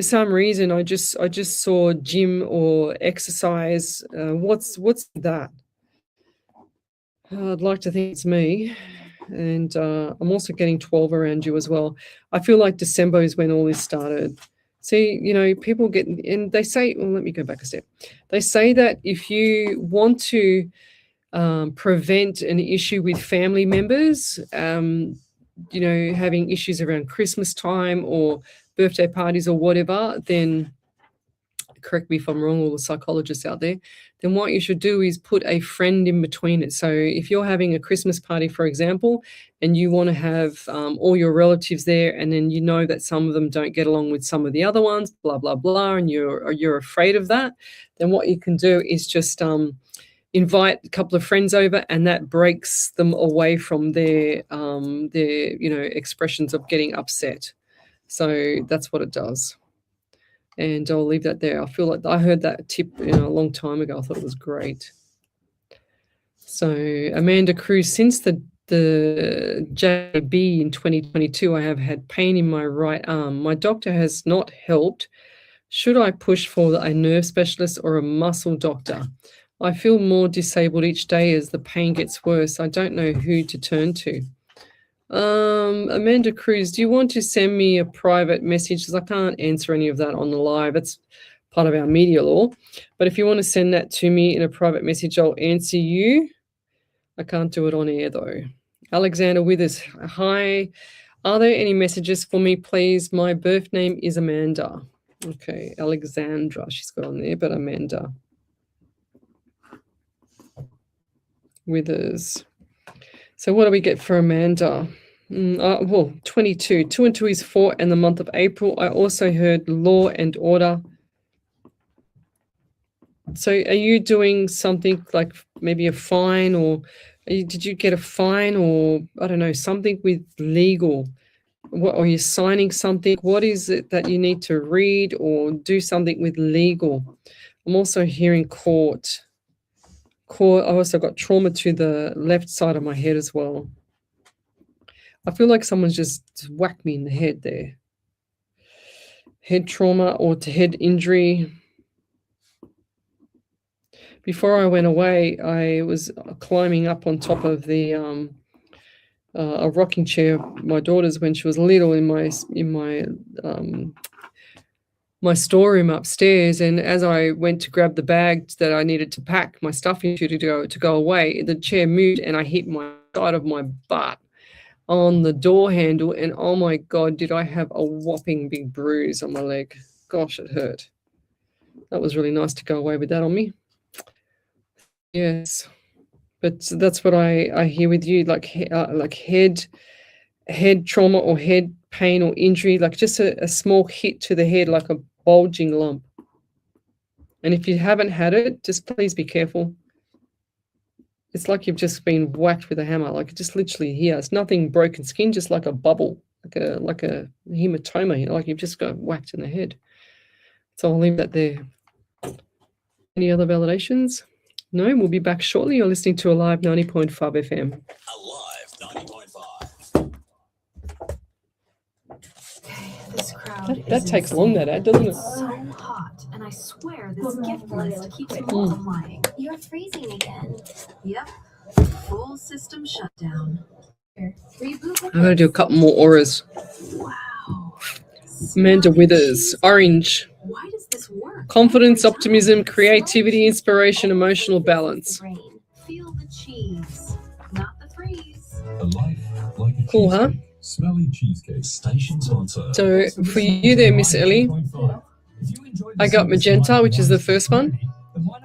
Speaker 1: some reason I just saw gym or exercise. What's that? I'd like to think it's me. And I'm also getting 12 around you as well. I feel like December is when all this started. See, people get, and they say, well, let me go back a step. They say that if you want to prevent an issue with family members, having issues around Christmas time or birthday parties or whatever, then correct me if I'm wrong, all the psychologists out there, then what you should do is put a friend in between it. So if you're having a Christmas party, for example, and you want to have all your relatives there, and then that some of them don't get along with some of the other ones, blah, blah, blah, and you're afraid of that, then what you can do is just invite a couple of friends over, and that breaks them away from their expressions of getting upset. So that's what it does. And I'll leave that there. I feel like I heard that tip a long time ago. I thought it was great. So Amanda Cruz, since the JB in 2022, I have had pain in my right arm. My doctor has not helped. Should I push for a nerve specialist or a muscle doctor? I feel more disabled each day as the pain gets worse. I don't know who to turn to. Amanda Cruz, do you want to send me a private message? Because I can't answer any of that on the live. It's part of our media law. But if you want to send that to me in a private message, I'll answer you. I can't do it on air, though. Alexander Withers, hi. Are there any messages for me, please? My birth name is Amanda. Okay, Alexandra, she's got on there, but Amanda Withers. So what do we get for Amanda? 22. 2 and 2 is 4 in the month of April. I also heard law and order. So are you doing something like maybe a fine, or did you get a fine, or I don't know, something with legal? What, are you signing something? What is it that you need to read or do something with legal? I'm also hearing court. I also got trauma to the left side of my head as well. I feel like someone's just whacked me in the head there. head trauma or to head injury. Before I went away, I was climbing up on top of the a rocking chair of my daughter's when she was little in my storeroom upstairs. And as I went to grab the bag that I needed to pack my stuff into to go away, the chair moved and I hit my side of my butt on the door handle. And oh my God, did I have a whopping big bruise on my leg. Gosh, it hurt. That was really nice to go away with that on me. Yes, but that's what I hear with you, like head trauma or head pain or injury, like just a small hit to the head, like a bulging lump. And if you haven't had it, just please be careful. It's like you've just been whacked with a hammer, like just literally here. It's nothing broken skin, just like a bubble, like a hematoma, like you've just got whacked in the head. So I'll leave that there. Any other validations? No, we'll be back shortly. You're listening to Alive 90.5 FM.
Speaker 5: Alive 90.5.
Speaker 7: This crowd
Speaker 1: That takes long, that ad, doesn't it?
Speaker 7: so hot, and I swear this gift list keeps multiplying.
Speaker 8: You're freezing again.
Speaker 7: Yep, full system shutdown.
Speaker 8: Reboot.
Speaker 1: I'm going to do a couple more auras.
Speaker 7: Wow.
Speaker 1: Amanda Withers, orange.
Speaker 7: Why does this work?
Speaker 1: Confidence, optimism, creativity, inspiration, emotional balance.
Speaker 7: Feel the cheese, not the freeze.
Speaker 4: A life like a
Speaker 1: Cool, huh?
Speaker 4: cheesecake. Smelly cheesecake. Station sponsor.
Speaker 1: So for you there, Miss Ellie, I got magenta, which is the first one.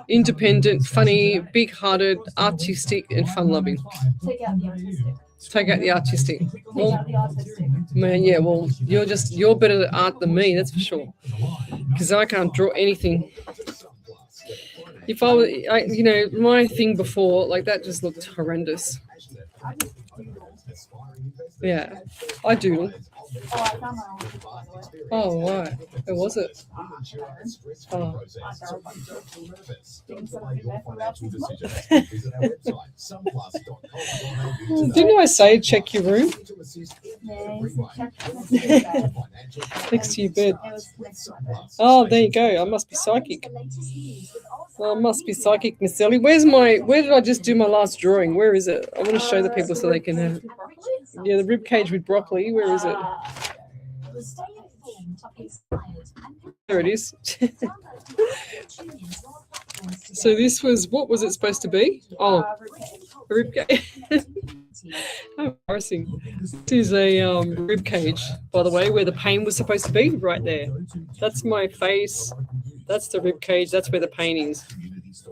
Speaker 1: Independent, funny, big-hearted, artistic, and fun-loving.
Speaker 2: Take out the artistic.
Speaker 1: Take out the artistic.
Speaker 2: Take
Speaker 1: Well,
Speaker 2: out the artistic.
Speaker 1: man, yeah, well, you're better at art than me, that's for sure. Because I can't draw anything. If my thing before, like that just looked horrendous. Yeah, I doodle.
Speaker 2: Oh, I found my own people, by the way.
Speaker 1: Oh, why? Where was it? Oh. Didn't I say check your room
Speaker 2: Yeah, you should check next to your bed.
Speaker 1: next to your bed?
Speaker 2: It was next to my bed.
Speaker 1: Oh, there you go. I must be psychic. Well, I must be psychic, Miss Ellie. Where did I just do my last drawing? Where is it? I want to show the people so they can have it. Yeah, the rib cage with broccoli. Where is it? There it is. So this was, what was it supposed to be? Oh, a rib cage. How embarrassing. This is a rib cage, by the way, where the pain was supposed to be, right there. That's my face. That's the rib cage. That's where the pain is.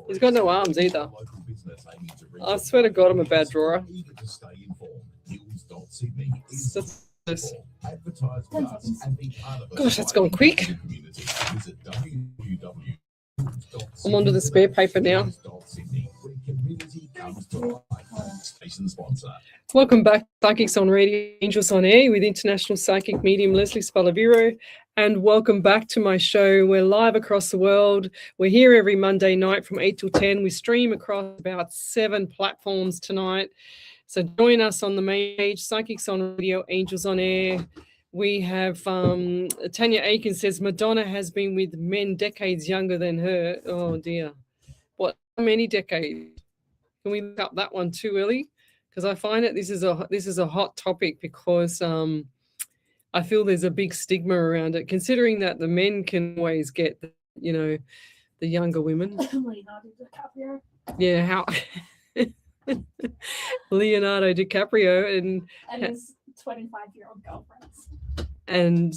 Speaker 1: He's got no arms either. I swear to God, I'm a bad drawer. That's, gosh, that's gone quick. I'm onto the spare paper now. Welcome back, Psychics on Radio, Angels on Air with International Psychic Medium Lesley Spaliviero. And welcome back to my show. We're live across the world. We're here every Monday night from 8 till 10. We stream across about 7 platforms tonight. So join us on the main page, Psychics on Radio, Angels on Air. We have Tanya Aiken says Madonna has been with men decades younger than her. Oh dear. What, how many decades? Can we look up that one too, Ellie? Because I find that this is a hot topic because I feel there's a big stigma around it, considering that the men can always get, the younger women.
Speaker 2: Leonardo DiCaprio.
Speaker 1: Yeah, how Leonardo DiCaprio
Speaker 2: And his 25-year-old girlfriends.
Speaker 1: and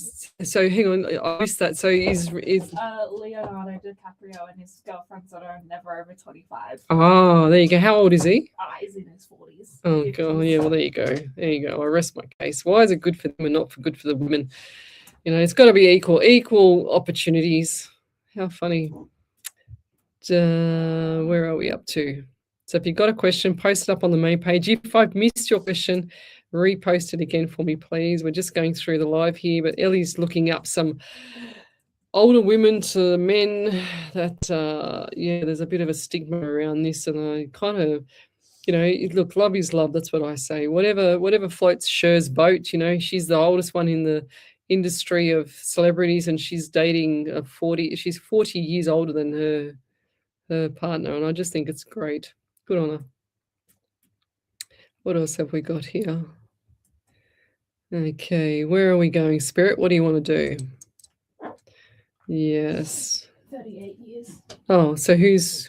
Speaker 1: so hang on, I missed that. So is
Speaker 2: Leonardo DiCaprio and his girlfriends that are never over 25.
Speaker 1: oh, there you go. How old is he?
Speaker 2: He's in his 40s.
Speaker 1: Oh god, yeah. Well, there you go. There you go. I rest my case. Why is it good for them and not good for the women? It's got to be equal opportunities. How funny. Where are we up to? So if you've got a question, post it up on the main page. If I've missed your question, repost it again for me, please. We're just going through the live here, but Ellie's looking up some older women to men that, there's a bit of a stigma around this. And I kind of, look, love is love. That's what I say. Whatever floats Cher's boat, she's the oldest one in industry of celebrities, and she's dating a 40. She's 40 years older than her partner, and I just think it's great. Good on her. What else have we got here? Okay, where are we going, Spirit? What do you want to do? Yes.
Speaker 2: 38 years.
Speaker 1: Oh, so who?
Speaker 2: So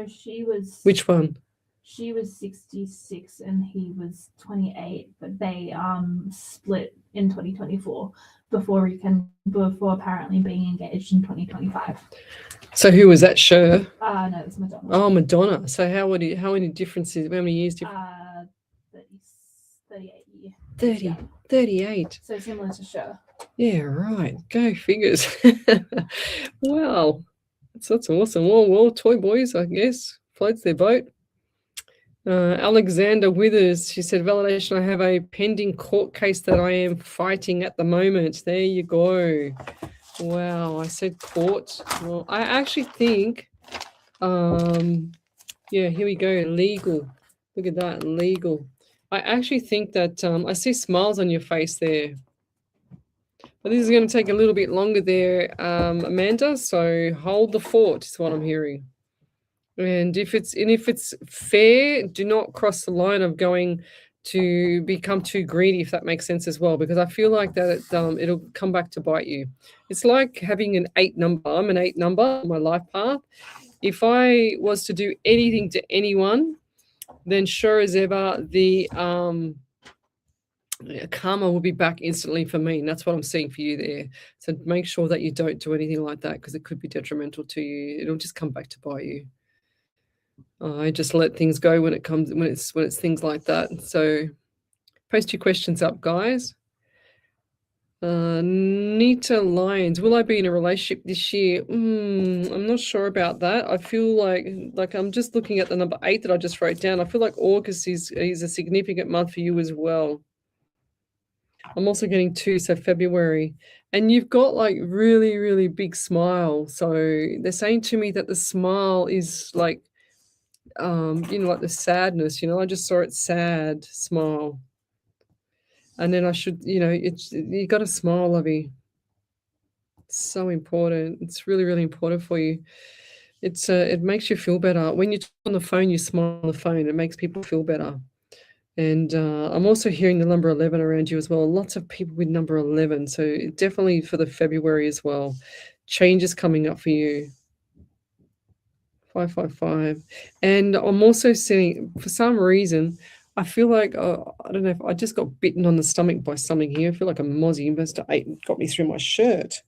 Speaker 2: she was.
Speaker 1: Which one?
Speaker 2: She was 66 and he was 28, but they split in 2024 before apparently being engaged in 2025.
Speaker 1: So who was that? Cher?
Speaker 2: No, it was Madonna.
Speaker 1: Oh, Madonna. So how many differences? How many years difference?
Speaker 2: 38 years.
Speaker 1: 30, 38.
Speaker 2: So similar to Cher.
Speaker 1: Yeah, right. Go figures. Wow. That's awesome. Well, Toy Boys, I guess, floats their boat. Alexander Withers, she said, validation, I have a pending court case that I am fighting at the moment. There you go. Wow, I said court. Well, I actually think, yeah, here we go, legal. Look at that, legal. I actually think that, I see smiles on your face there. But this is going to take a little bit longer there, Amanda, so hold the fort is what I'm hearing. And if it's fair, do not cross the line of going to become too greedy, if that makes sense as well, because I feel like that it'll come back to bite you. It's like having an 8 number. I'm an 8 number on my life path. If I was to do anything to anyone, then sure as ever, the karma will be back instantly for me. And that's what I'm seeing for you there. So make sure that you don't do anything like that, because it could be detrimental to you. It'll just come back to bite you. I just let things go when it's things like that. So post your questions up, guys. Nita Lyons, will I be in a relationship this year? I'm not sure about that. I feel like I'm just looking at the number 8 that I just wrote down. I feel like August is a significant month for you as well. I'm also getting 2, so February. And you've got like really, really big smile. So they're saying to me that the smile is like, like the sadness, I just saw it sad smile. And then I should, you got to smile, lovey. It's so important. It's really, really important for you. It makes you feel better. When you talk on the phone, you smile on the phone. It makes people feel better. And I'm also hearing the number 11 around you as well. Lots of people with number 11. So definitely for the February as well. Changes coming up for you. 555. And I'm also seeing, for some reason, I feel like, I don't know if I just got bitten on the stomach by something here. I feel like a mozzie Mr. 8 got me through my shirt.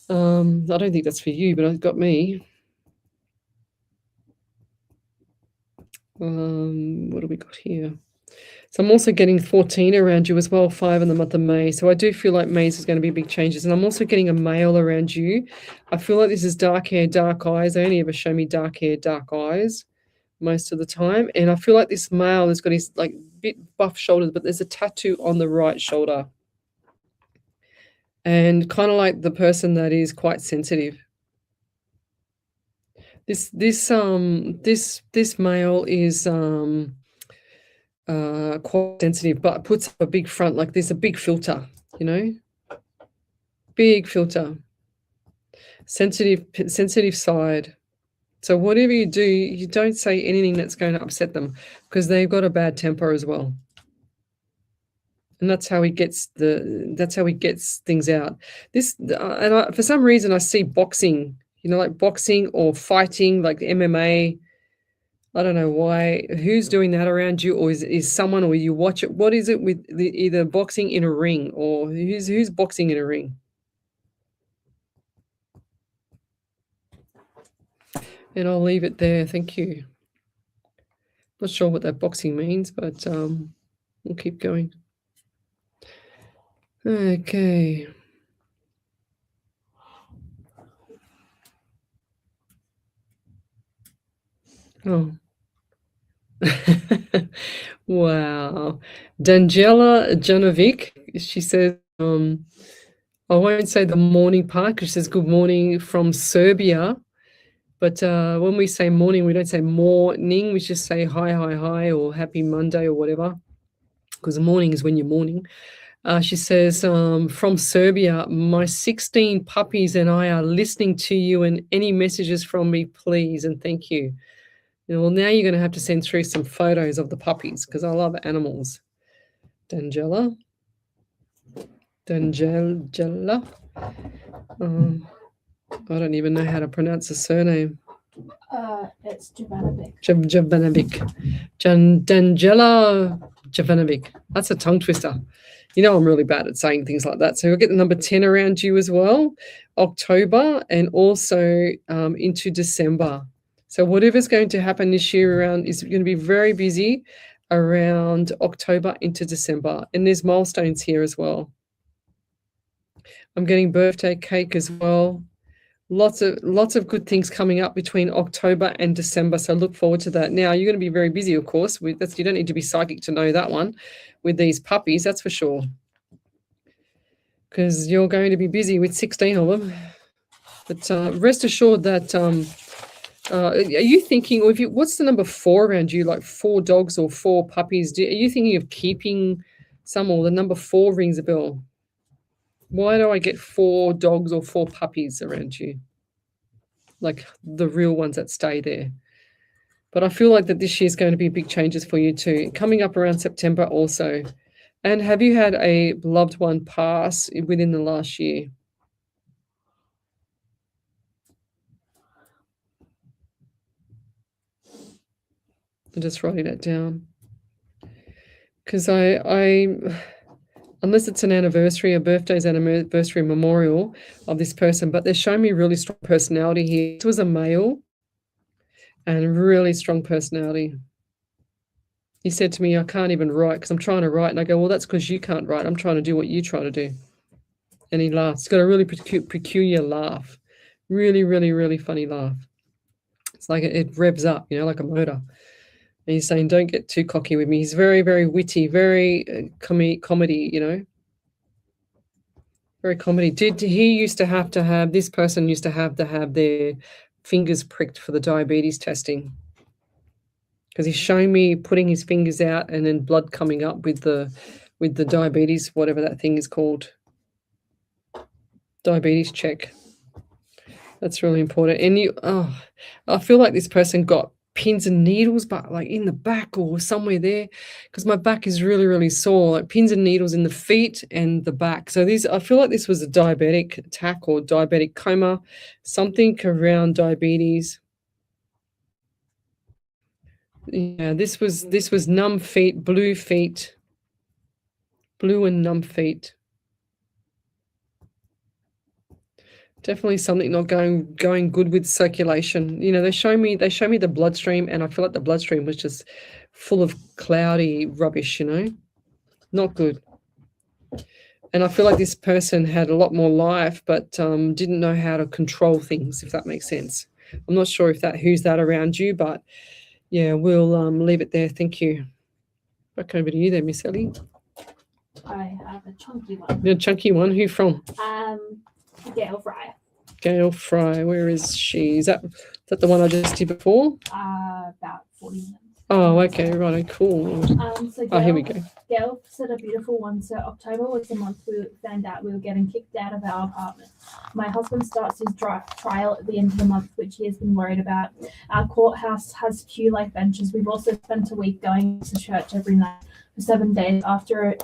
Speaker 1: I don't think that's for you, but it got me. What do we got here? So I'm also getting 14 around you as well, 5 in the month of May. So I do feel like May is going to be big changes. And I'm also getting a male around you. I feel like this is dark hair, dark eyes. They only ever show me dark hair, dark eyes most of the time. And I feel like this male has got his like bit buff shoulders, but there's a tattoo on the right shoulder. And kind of like the person that is quite sensitive. This male is quite sensitive, but puts up a big front, like there's a big filter, big filter, sensitive side. So whatever you do, you don't say anything that's going to upset them, because they've got a bad temper as well. And that's how he gets things out. For some reason I see boxing, like boxing or fighting, like MMA. I don't know why. Who's doing that around you, or is someone, or you watch it? What is it with either boxing in a ring, or who's boxing in a ring? And I'll leave it there. Thank you. Not sure what that boxing means, but we'll keep going. Okay. Oh. Wow. Dangela Janovic, she says, I won't say the morning part, because she says good morning from Serbia. But when we say morning, we don't say morning. We just say hi, or happy Monday or whatever, because the morning is when you're mourning. She says, from Serbia, my 16 puppies and I are listening to you, and any messages from me, please, and thank you. Well, now you're going to have to send through some photos of the puppies because I love animals. Dangela. I don't even know how to pronounce the surname.
Speaker 2: It's Jovanovic.
Speaker 1: Jovanovic. Dangela Jovanovic. That's a tongue twister. You know I'm really bad at saying things like that. So you'll get the number 10 around you as well, October, and also into December. So whatever's going to happen this year around is going to be very busy around October into December. And there's milestones here as well. I'm getting birthday cake as well. Lots of good things coming up between October and December. So look forward to that. Now, you're going to be very busy, of course. You don't need to be psychic to know that one with these puppies, that's for sure. Because you're going to be busy with 16 of them. But rest assured that, are you thinking, or what's the number 4 around you, like 4 dogs or 4 puppies? Are you thinking of keeping some, or the number 4 rings a bell? Why do I get 4 dogs or 4 puppies around you? Like the real ones that stay there. But I feel like that this year is going to be big changes for you too. Coming up around September also. And have you had a loved one pass within the last year? I'm just writing that down. Because unless it's an anniversary, a birthday's anniversary memorial of this person, but they're showing me really strong personality here. This was a male and really strong personality. He said to me, I can't even write because I'm trying to write. And I go, well, that's because you can't write. I'm trying to do what you try to do. And he laughs. He's got a really peculiar laugh. Really, really, really funny laugh. It's like it revs up, like a motor. And he's saying, don't get too cocky with me. He's very, very witty, very comedy, Very comedy. This person used to have their fingers pricked for the diabetes testing. Because he's showing me putting his fingers out and then blood coming up with the diabetes, whatever that thing is called. Diabetes check. That's really important. And I feel like this person got pins and needles, but like in the back or somewhere there, because my back is really, really sore, like pins and needles in the feet and the back. So I feel like this was a diabetic attack or diabetic coma, something around diabetes. Yeah, this was numb feet, blue and numb feet. Definitely something not going good with circulation. They show me the bloodstream, and I feel like the bloodstream was just full of cloudy rubbish, not good. And I feel like this person had a lot more life, but didn't know how to control things, if that makes sense. I'm not sure who's that around you, but yeah, we'll leave it there. Thank you. Back over to you there, Miss Ellie.
Speaker 2: I have a chunky one.
Speaker 1: A chunky one. Who from?
Speaker 2: Gail Fry.
Speaker 1: Gail Fry. Where is she? Is that the one I just did before?
Speaker 2: About 40 minutes.
Speaker 1: Oh, okay, right, cool.
Speaker 2: So Gail,
Speaker 1: here we go.
Speaker 2: Gail said a beautiful one. So October was the month we found out we were getting kicked out of our apartment. My husband starts his trial at the end of the month, which he has been worried about. Our courthouse has queue-like benches. We've also spent a week going to church every night for 7 days after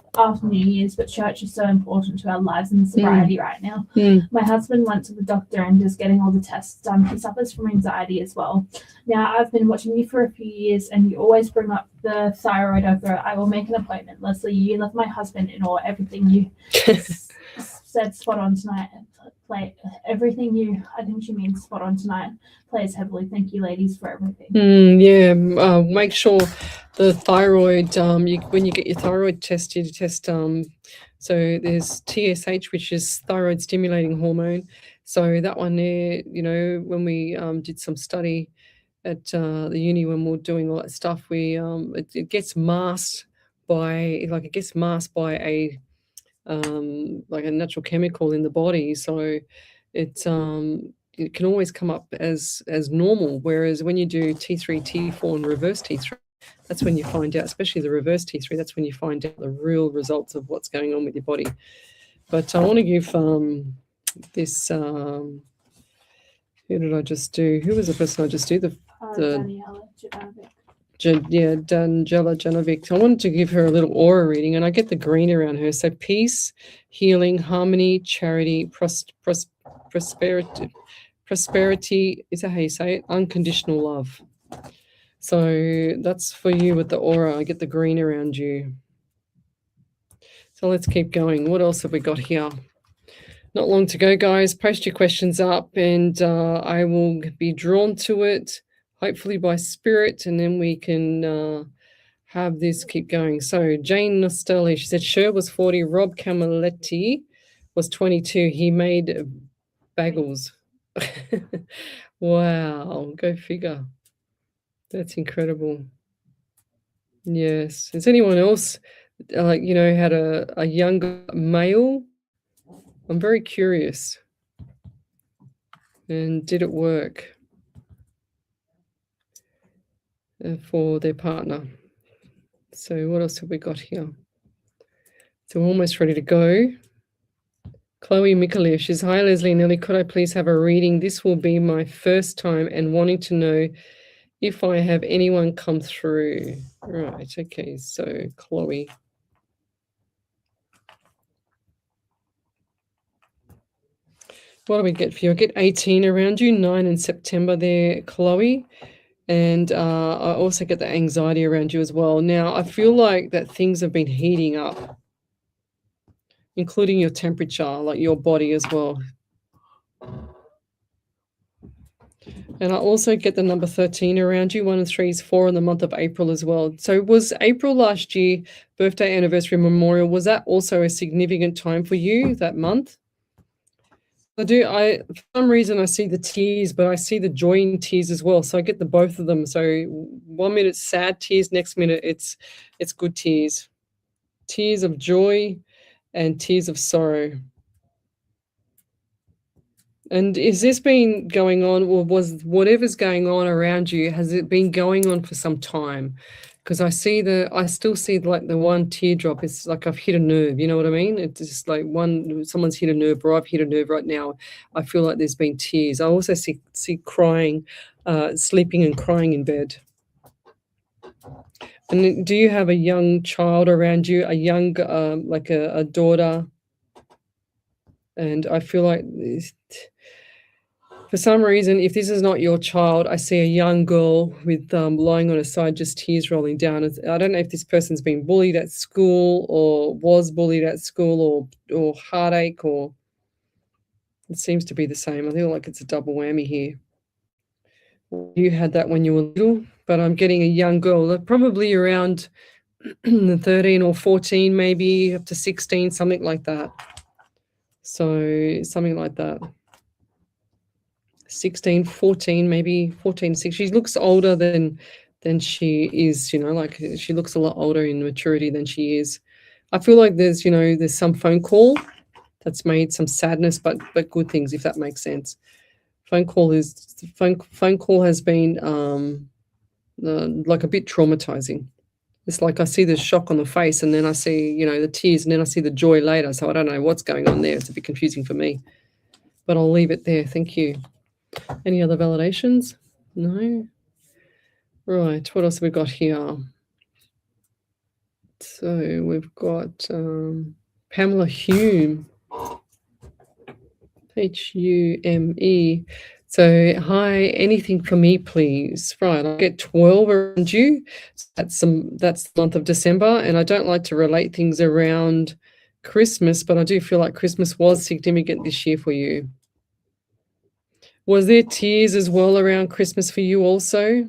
Speaker 2: New Year's, but church is so important to our lives and sobriety right now. My husband went to the doctor and is getting all the tests done. He suffers from anxiety as well. Now, I've been watching you for a few years, and you always bring up the thyroid over. I will make an appointment. Leslie, you left my husband in all. Everything you said spot on tonight. I think she means spot on tonight, plays heavily. Thank you, ladies, for everything.
Speaker 1: Make sure the thyroid, when you get your thyroid test, you test, so there's TSH, which is thyroid stimulating hormone. So that one there, when we did some study at the uni, when we were doing all that stuff, it gets masked by a like a natural chemical in the body, so it can always come up as normal. Whereas when you do T3, T4, and reverse T3, That's when you find out, especially the reverse T3, that's when you find out the real results of what's going on with your body. But I want to give this, who did I just do? Who was the person I just did? The
Speaker 2: Daniela Janovic.
Speaker 1: Daniela Janovic. I wanted to give her a little aura reading, and I get the green around her. So peace, healing, harmony, charity, prosperity. Is that how you say it? Unconditional love. So that's for you with the aura. I get the green around you. So let's keep going. What else have we got here? Not long to go, guys. Post your questions up, and I will be drawn to it, hopefully by spirit, and then we can have this keep going. So Jane Nostelli, she said Cher was 40, Rob Camilletti was 22. He made bagels. Wow, go figure. That's incredible. Yes. Has anyone else, had a younger male? I'm very curious. And did it work for their partner? So what else have we got here? So we're almost ready to go. Chloe Mikulev, she's, hi Lesley and Nelly, could I please have a reading? This will be my first time and wanting to know if I have anyone come through. Right, okay, so Chloe. What do we get for you? I get 18 around you, 9 in September there, Chloe. And I also get the anxiety around you as well. Now, I feel like that things have been heating up, including your temperature, like your body as well. And I also get the number 13 around you. 1 and 3 is 4 in the month of April as well. So was April last year, birthday, anniversary, memorial, was that also a significant time for you, that month? For some reason I see the tears, but I see the joy in tears as well. So I get the both of them. So 1 minute sad tears, next minute it's good tears. Tears of joy and tears of sorrow. And is this been going on, or was whatever's going on around you, has it been going on for some time? Because I still see like the one teardrop. It's like I've hit a nerve, you know what I mean? It's just like someone's hit a nerve, or I've hit a nerve right now. I feel like there's been tears. I also see crying, sleeping and crying in bed. And do you have a young child around you, a young, like a daughter? And I feel like for some reason, if this is not your child, I see a young girl with lying on her side, just tears rolling down. I don't know if this person's been bullied at school or was bullied at school or heartache, or it seems to be the same. I feel like it's a double whammy here. You had that when you were little, but I'm getting a young girl, probably around 13 or 14, maybe up to 16, something like that. So something like that. 16, 14, maybe 14, 6. She looks older than she is, like she looks a lot older in maturity than she is. I feel like there's some phone call that's made some sadness, but good things, if that makes sense. Phone call has been like a bit traumatizing. It's like I see the shock on the face, and then I see, the tears, and then I see the joy later. So I don't know what's going on there. It's a bit confusing for me, but I'll leave it there. Thank you. Any other validations? No? Right, what else have we got here? So we've got Pamela Hume, Hume. So, hi, anything for me, please? Right, I'll get 12 around you. That's the month of December, and I don't like to relate things around Christmas, but I do feel like Christmas was significant this year for you. Was there tears as well around Christmas for you also?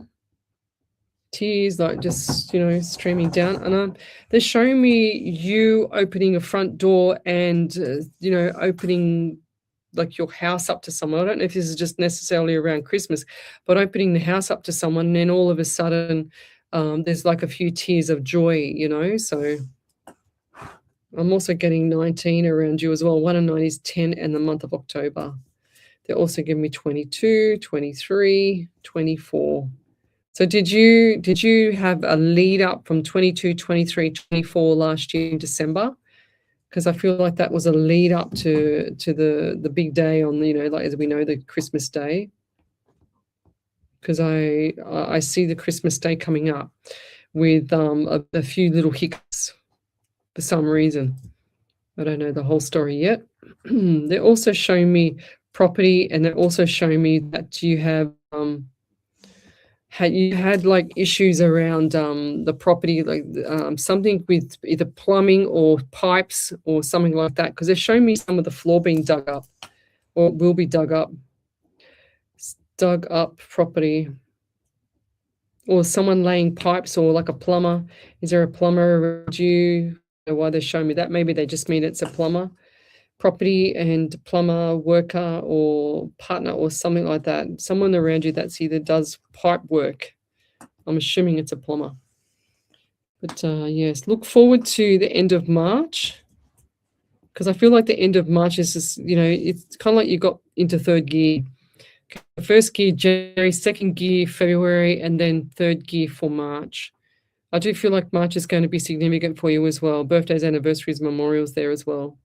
Speaker 1: Tears, like just, streaming down. And they're showing me you opening a front door and, opening like your house up to someone. I don't know if this is just necessarily around Christmas, but opening the house up to someone, and then all of a sudden there's like a few tears of joy, So I'm also getting 19 around you as well. 1 and 9 is 10 in the month of October. They're also giving me 22, 23, 24. So did you have a lead up from 22, 23, 24 last year in December? Because I feel like that was a lead up to the big day on, like as we know, the Christmas day. Because I see the Christmas day coming up with a few little hiccups for some reason. I don't know the whole story yet. They're also showing me property, and they're also showing me that you have had like issues around the property, like something with either plumbing or pipes or something like that, because they're showing me some of the floor being dug up or will be dug up property, or someone laying pipes, or like a plumber. Is there a plumber around you? I don't know why they're showing me that. Maybe they just mean it's a plumber. Property and plumber, worker or partner or something like that. Someone around you that's either does pipe work. I'm assuming it's a plumber. But yes, look forward to the end of March, because I feel like the end of March is just, it's kind of like you got into third gear. First gear January, second gear February, and then third gear for March. I do feel like March is going to be significant for you as well. Birthdays, anniversaries, memorials there as well.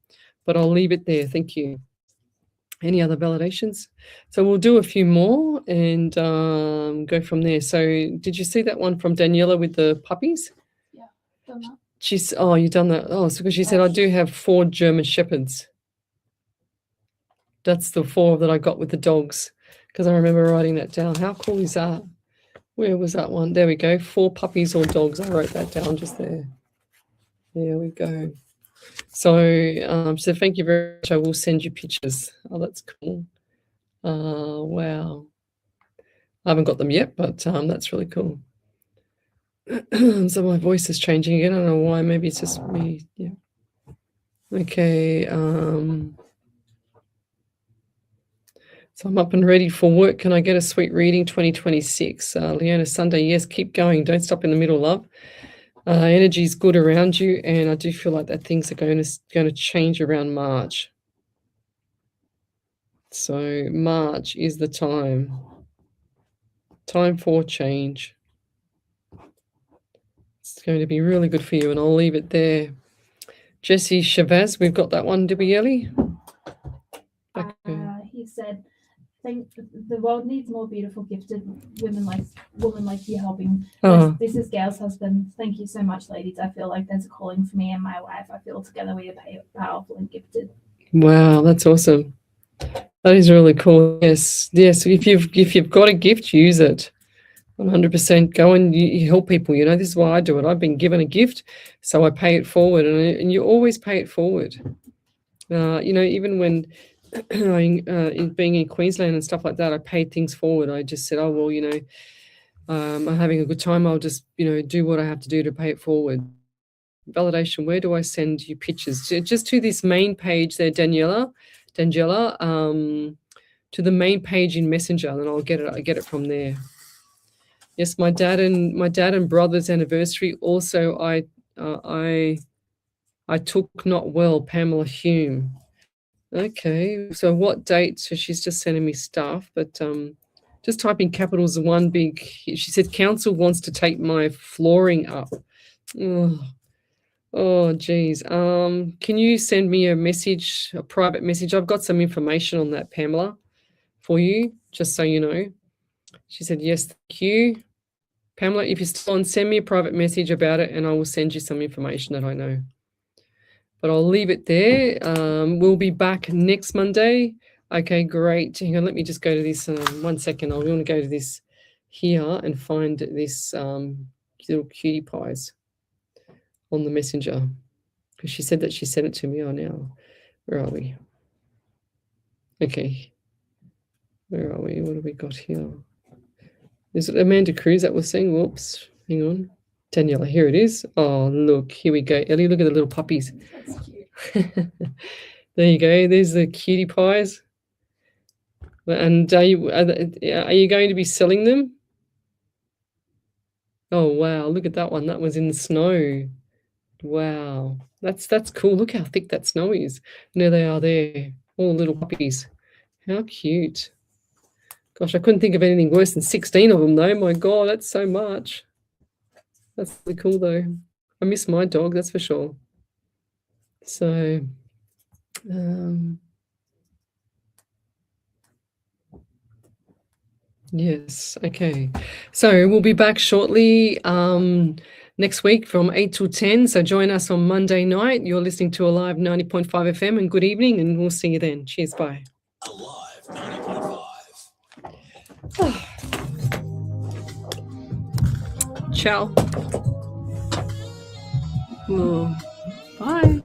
Speaker 1: But I'll leave it there. Thank you. Any other validations? So we'll do a few more and go from there. So did you see that one from Daniela with the puppies?
Speaker 2: Yeah, done that.
Speaker 1: You've done that. Oh, so because she said, I do have 4 German Shepherds. That's the 4 that I got with the dogs, because I remember writing that down. How cool is that? Where was that one? There we go. 4 puppies or dogs. I wrote that down just there. There we go. So, so thank you very much. I will send you pictures. Oh, that's cool. Wow. I haven't got them yet, but that's really cool. So my voice is changing again. I don't know why. Maybe it's just me. Yeah. Okay. So I'm up and ready for work. Can I get a sweet reading 2026? Leona Sunday, yes, keep going. Don't stop in the middle, love. Energy is good around you, and I do feel like that things are going to change around March. So March is the time for change. It's going to be really good for you, and I'll leave it there. Jesse Chavez, we've got that one, did we, Ellie? Okay.
Speaker 2: He said, "Think the world needs more beautiful, gifted women like you helping." This is Gail's husband. Thank you so much, ladies. I feel like there's a calling for me and my wife. I feel together we are powerful and gifted.
Speaker 1: Wow, that's awesome. That is really cool. Yes. If you've got a gift, use it. 100%. Go and you help people. This is why I do it. I've been given a gift, so I pay it forward, and you always pay it forward. Even when being in Queensland and stuff like that, I paid things forward. I just said, oh well, I'm having a good time. I'll just do what I have to do to pay it forward. Validation. Where do I send you pictures? Just to this main page there, Daniela. To the main page in Messenger, and I'll get it. I get it from there. Yes, my dad and brother's anniversary. Also, I took not well. Pamela Hume. Okay, so what date? So she's just sending me stuff, but just typing capitals one big. She said council wants to take my flooring up. Oh, geez. Can you send me a private message? I've got some information on that, Pamela, for you, just so you know. She said, yes, thank you. Pamela, if you're still on, send me a private message about it, and I will send you some information that I know. But I'll leave it there. We'll be back next Monday. Okay, great. Hang on, let me just go to this 1 second. I want to go to this here and find this little cutie pies on the messenger, because she said that she sent it to me. Oh, now, where are we? Okay, where are we? What have we got here? Is it Amanda Cruz that was saying? Whoops, hang on. Daniela, here it is. Oh, look, here we go. Ellie, look at the little puppies.
Speaker 2: That's cute.
Speaker 1: There you go. There's the cutie pies. And are you going to be selling them? Oh, wow. Look at that one. That was in the snow. Wow. That's cool. Look how thick that snow is. And there they are there. All little puppies. How cute. Gosh, I couldn't think of anything worse than 16 of them, though. My God, that's so much. That's really cool, though. I miss my dog, that's for sure. So, yes, okay. So we'll be back shortly next week from 8 till 10. So join us on Monday night. You're listening to Alive 90.5 FM, and good evening, and we'll see you then. Cheers, bye.
Speaker 5: Alive 90.5.
Speaker 1: Ciao. Oh, bye.